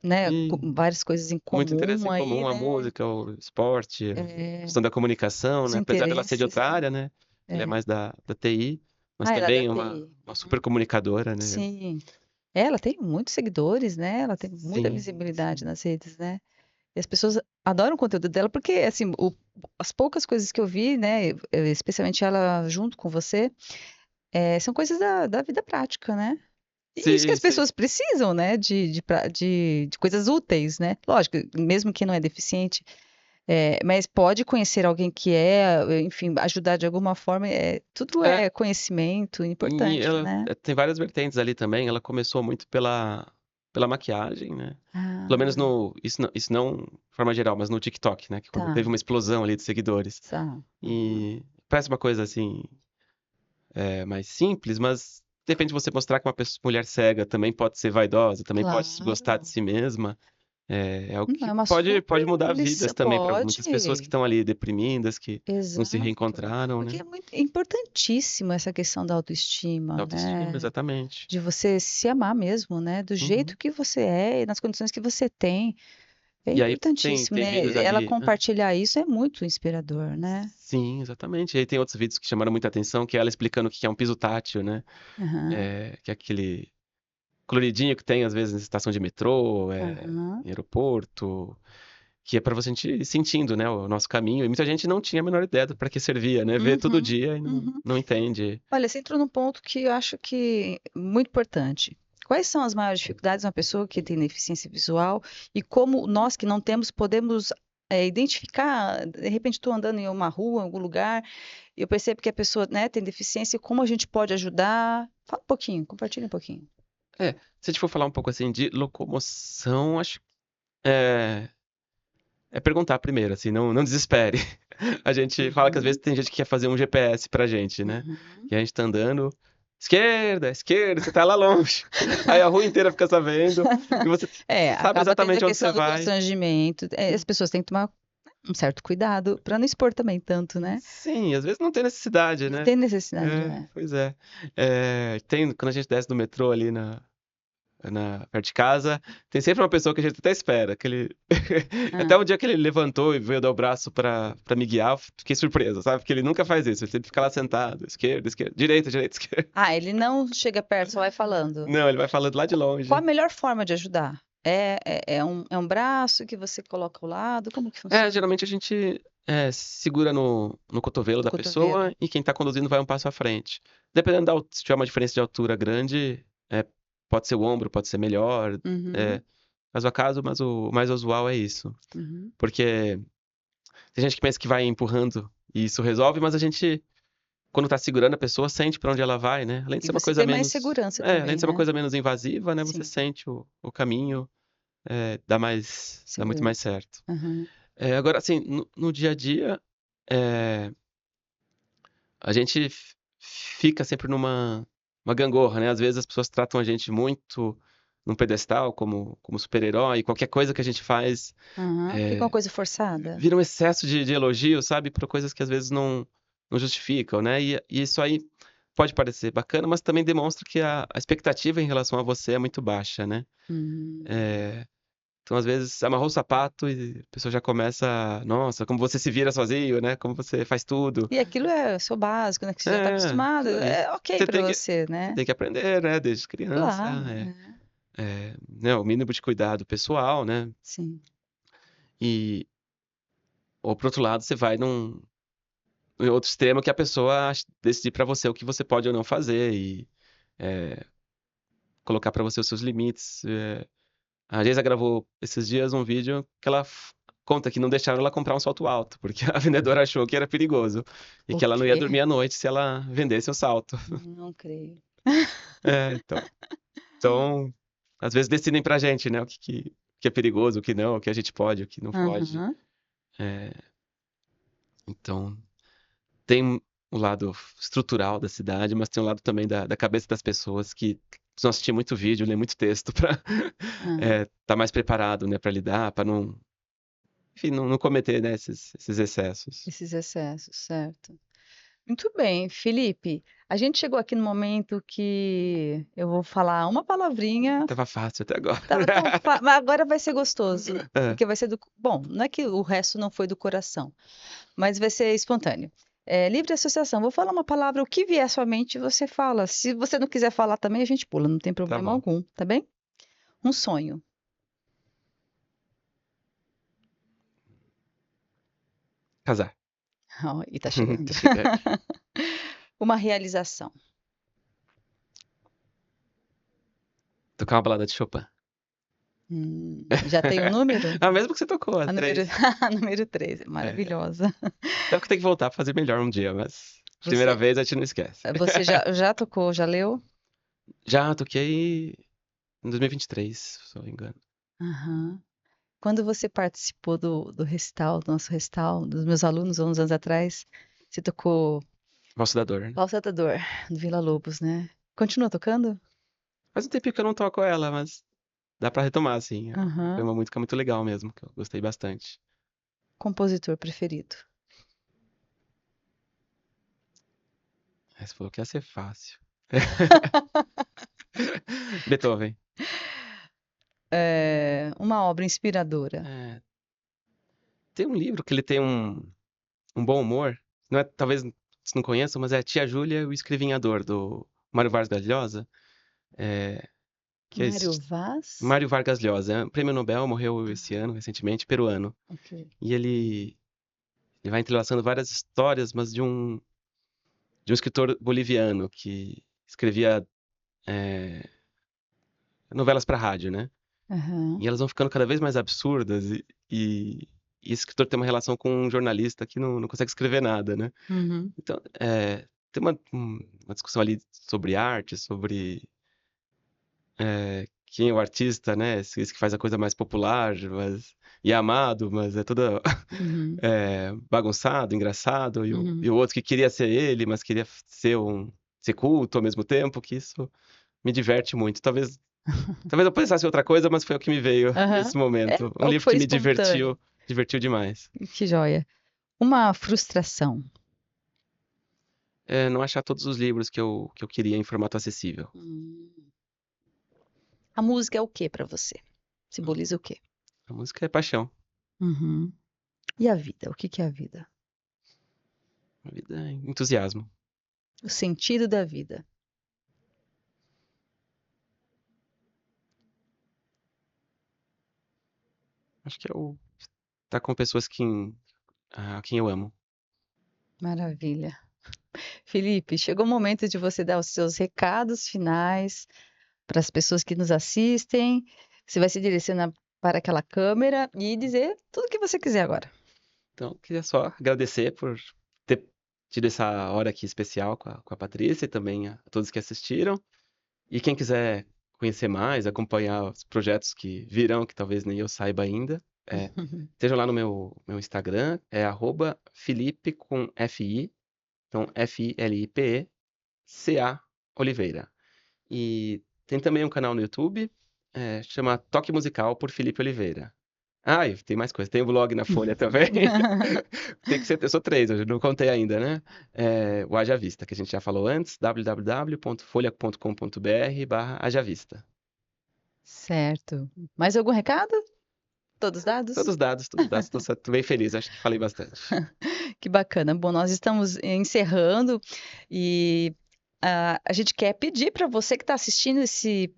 né, E várias coisas em muito interesse comum em aí, comum, a né? música, o esporte, a É, questão da comunicação, os né? Apesar dela ser de interesses, outra né? área, né? Ela é É. mais da TI, mas Ah, ela é da também é TI. uma super comunicadora, né? Sim. Ela tem muitos seguidores, né? Ela tem muita Sim, visibilidade sim. nas redes, né? E as pessoas adoram o conteúdo dela porque, assim, as poucas coisas que eu vi, né, especialmente ela junto com você, são coisas da vida prática, né? E isso que Sim, as sim. pessoas precisam, né? De coisas úteis, né? Lógico, mesmo quem não é deficiente, mas pode conhecer alguém que enfim, ajudar de alguma forma, tudo É, é conhecimento e importante, ela né? tem várias vertentes ali também. Ela começou muito pela maquiagem, né? Pelo menos Ah, no. Isso não de forma geral, mas no TikTok, né? Que quando teve tá. uma explosão ali de seguidores. Tá. Uhum. E parece uma coisa assim, mais simples, mas de repente você mostrar que uma mulher cega também pode ser vaidosa, também pode gostar de Claro. si mesma, é algo É que uma pode super mudar vidas lição. também para muitas pessoas que Pode. estão ali deprimidas, que não se Exato. reencontraram, Porque né? é muito importantíssimo essa questão da autoestima, Autoestima, né? exatamente. De você se amar mesmo, né? Do Uhum. jeito que você é e nas condições que você tem. É E aí tem, importantíssimo, tem vídeos né? Ela ali. compartilhar isso é muito inspirador, né? Sim, exatamente. E aí tem outros vídeos que chamaram muita atenção, que é ela explicando o que é um piso tátil, né? Aham, Que é aquele coloridinho que tem, às vezes, em estação de metrô, aham, em aeroporto, que é para você ir sentindo, né, o nosso caminho. E muita gente não tinha a menor ideia para que servia, né? Vê todo uhum, dia e uhum. não entende. Olha, você entrou num ponto que eu acho que é muito importante. Quais são as maiores dificuldades de uma pessoa que tem deficiência visual e como nós que não temos podemos identificar? De repente, estou andando em uma rua, em algum lugar, e eu percebo que a pessoa, né, tem deficiência, como a gente pode ajudar? Fala um pouquinho, compartilha um pouquinho. Se a gente for falar um pouco assim de locomoção, acho é, é perguntar primeiro, assim, não desespere. A gente fala que às vezes Uhum, tem gente que quer fazer um GPS pra gente, né? uhum. E a gente tá andando, esquerda, esquerda, você tá lá longe. Aí a rua inteira fica sabendo, e você sabe Acaba tendo a exatamente onde você questão do vai. constrangimento. As Sim. pessoas têm que tomar um certo cuidado para não expor também tanto, né? Sim, às vezes não tem necessidade, Não né? tem necessidade, É, é. pois é. Quando a gente desce do metrô ali perto de casa, tem sempre uma pessoa que a gente até espera. Ah, Até o dia que ele levantou e veio dar o braço pra me guiar, eu fiquei surpreso, sabe? Porque ele nunca faz isso. Ele sempre fica lá sentado, esquerda, esquerda, direita, direita, esquerda. ele não chega perto, só vai falando. Não, ele vai falando lá de Qual a longe. melhor forma de ajudar? É um braço que você coloca ao lado? Como que funciona? Geralmente a gente segura no cotovelo No da cotovelo. pessoa e quem tá conduzindo vai um passo à frente. Dependendo se tiver uma diferença de altura grande, pode ser o ombro, pode ser melhor, Uhum, é, caso a caso, mas o mais usual é isso. uhum. Porque tem gente que pensa que vai empurrando e isso resolve, mas a gente, quando tá segurando a pessoa, sente pra onde ela vai, né? Além de E ser uma você coisa tem mais menos. segurança Além também, de ser uma né? coisa menos invasiva, né? Você Sim, sente o caminho, dá muito mais segurança. certo. Uhum. Agora, assim, no dia a dia, é, a gente fica sempre uma gangorra, né? Às vezes as pessoas tratam a gente muito num pedestal, como super-herói, qualquer coisa que a gente faz Uhum. Fica uma é, coisa forçada? vira um excesso de elogio, sabe? Por coisas que às vezes não justificam, né? E isso aí pode parecer bacana, mas também demonstra que a expectativa em relação a você é muito baixa, né? Hum. É, então, às vezes, amarrou o sapato e a pessoa já começa, nossa, como você se vira sozinho, né? Como você faz tudo. E aquilo é o seu básico, né? Que você já está acostumado. Aquilo ali. É ok Você para tem que, você, você né? tem que aprender, né? Desde criança. Claro, Né? O mínimo de cuidado pessoal, né? sim. E, ou por outro lado, você vai em outro extremo que a pessoa decidir pra você o que você pode ou não fazer e é, colocar pra você os seus limites. A Geisa gravou esses dias um vídeo que ela conta que não deixaram ela comprar um salto alto, porque a vendedora achou que era perigoso e O que ela não ia quê? dormir à noite se ela vendesse o salto. Não creio. Então, às vezes decidem pra gente, né, que é perigoso, o que não, o que a gente pode, o que não pode. Aham. É, então, tem o lado estrutural da cidade, mas tem o lado também da cabeça das pessoas que precisam assistir muito vídeo, ler muito texto pra Ah, tá mais preparado, né, pra lidar, pra não, enfim, não cometer, né, esses excessos. esses excessos, certo. Muito bem, Felipe. A gente chegou aqui no momento que eu vou falar uma palavrinha, Tava fácil até agora. mas agora vai ser gostoso, É, porque vai ser bom, não é que o resto não foi do coração, mas vai ser espontâneo. Livre associação, vou falar uma palavra, o que vier à sua mente, você fala. Se você não quiser falar também, a gente pula, não tem tá problema bom. algum, tá bem? Um sonho. Casar. Ó, e tá chegando. Tá chegando. Uma realização. Tocar uma balada de Chopin. Já tem um número? Ah, mesmo que você tocou, A número, 3. número 13, É. maravilhosa. Até porque tem que voltar pra fazer melhor um dia, mas primeira Você, vez a gente não esquece. você já tocou, já leu? Já toquei em 2023, se não me engano. Aham. Quando você participou do recital, do nosso recital, dos meus alunos, há uns anos atrás, você tocou Valsa da Dor, né? Valsa da Dor, do Vila Lobos, né? Continua tocando? Faz um tempinho que eu não toco ela, mas dá pra retomar, assim. Foi Aham. uma música muito legal mesmo, que eu gostei bastante. Compositor preferido? Aí você falou que ia ser fácil. Beethoven. Uma obra inspiradora. É, tem um livro que ele tem um bom humor. Não é, talvez vocês não conheçam, mas é Tia Júlia e o Escrevinhador, do Mário Vargas Llosa. É, que é Mário Vaz? Mário Vargas Llosa, é um prêmio Nobel, morreu esse ano, recentemente, peruano. Ok. E ele vai entrelaçando várias histórias, mas de um escritor boliviano que escrevia é, novelas para rádio, né? Aham. E elas vão ficando cada vez mais absurdas e esse escritor tem uma relação com um jornalista que não consegue escrever nada, né? Uhum. Então, tem uma discussão ali sobre arte, sobre quem é o artista, né? Esse que faz a coisa mais popular, e é amado, mas é tudo Uhum. bagunçado, engraçado, e Uhum. o outro que queria ser ele, mas queria ser culto ao mesmo tempo, que isso me diverte muito. Talvez eu pensasse em outra coisa, mas foi o que me veio Aham. nesse momento. Um É o que livro foi que me espontâneo. divertiu demais. Que joia. Uma frustração. Não achar todos os livros que eu queria em formato acessível. Hum. A música é o que para você? Simboliza o quê? A música é paixão. Uhum. E a vida? O que que é a vida? A vida é entusiasmo. O sentido da vida. Acho que é o estar com pessoas a quem eu amo. Maravilha. Felipe, chegou o momento de você dar os seus recados finais para as pessoas que nos assistem. Você vai se direcionar para aquela câmera e dizer tudo o que você quiser agora. Então, queria só agradecer por ter tido essa hora aqui especial com a Patrícia e também a todos que assistiram. E quem quiser conhecer mais, acompanhar os projetos que virão, que talvez nem eu saiba ainda, estejam lá no meu Instagram, é @Felipe com F-I, então Filipe Oliveira. E tem também um canal no YouTube, chama Toque Musical por Felipe Oliveira. Ah, e tem mais coisa. Tem o blog na Folha também. Tem que ser, eu sou 3, eu não contei ainda, né? O Haja Vista, que a gente já falou antes, www.folha.com.br/Haja Vista. Certo. Mais algum recado? Todos dados? Todos dados, tô bem feliz, acho que falei bastante. Que bacana. Bom, nós estamos encerrando e a gente quer pedir para você que está assistindo esse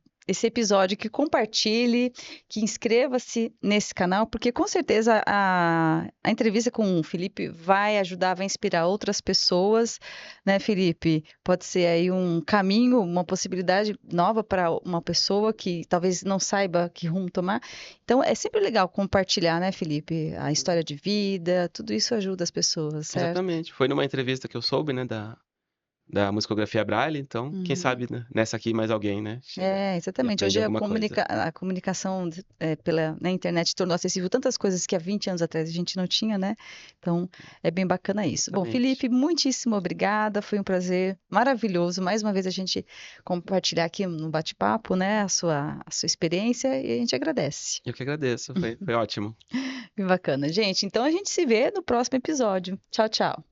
episódio que compartilhe, que inscreva-se nesse canal, porque com certeza a entrevista com o Felipe vai ajudar, vai inspirar outras pessoas, né, Felipe? Pode ser aí um caminho, uma possibilidade nova para uma pessoa que talvez não saiba que rumo tomar. Então, é sempre legal compartilhar, né, Felipe? A história de vida, tudo isso ajuda as pessoas, certo? Exatamente. Foi numa entrevista que eu soube, né, da musicografia Braille, então, quem Uhum. sabe, né, nessa aqui mais alguém, né, chega e Exatamente. aprende Hoje alguma coisa. a comunicação na internet tornou acessível tantas coisas que há 20 anos atrás a gente não tinha, né? Então, é bem bacana isso. Bom, Exatamente. Felipe, muitíssimo obrigada. Foi um prazer maravilhoso. Mais uma vez a gente compartilhar aqui no bate-papo, né, a sua experiência e a gente agradece. Eu que agradeço, foi ótimo. Bem bacana. Gente, então a gente se vê no próximo episódio. Tchau, tchau.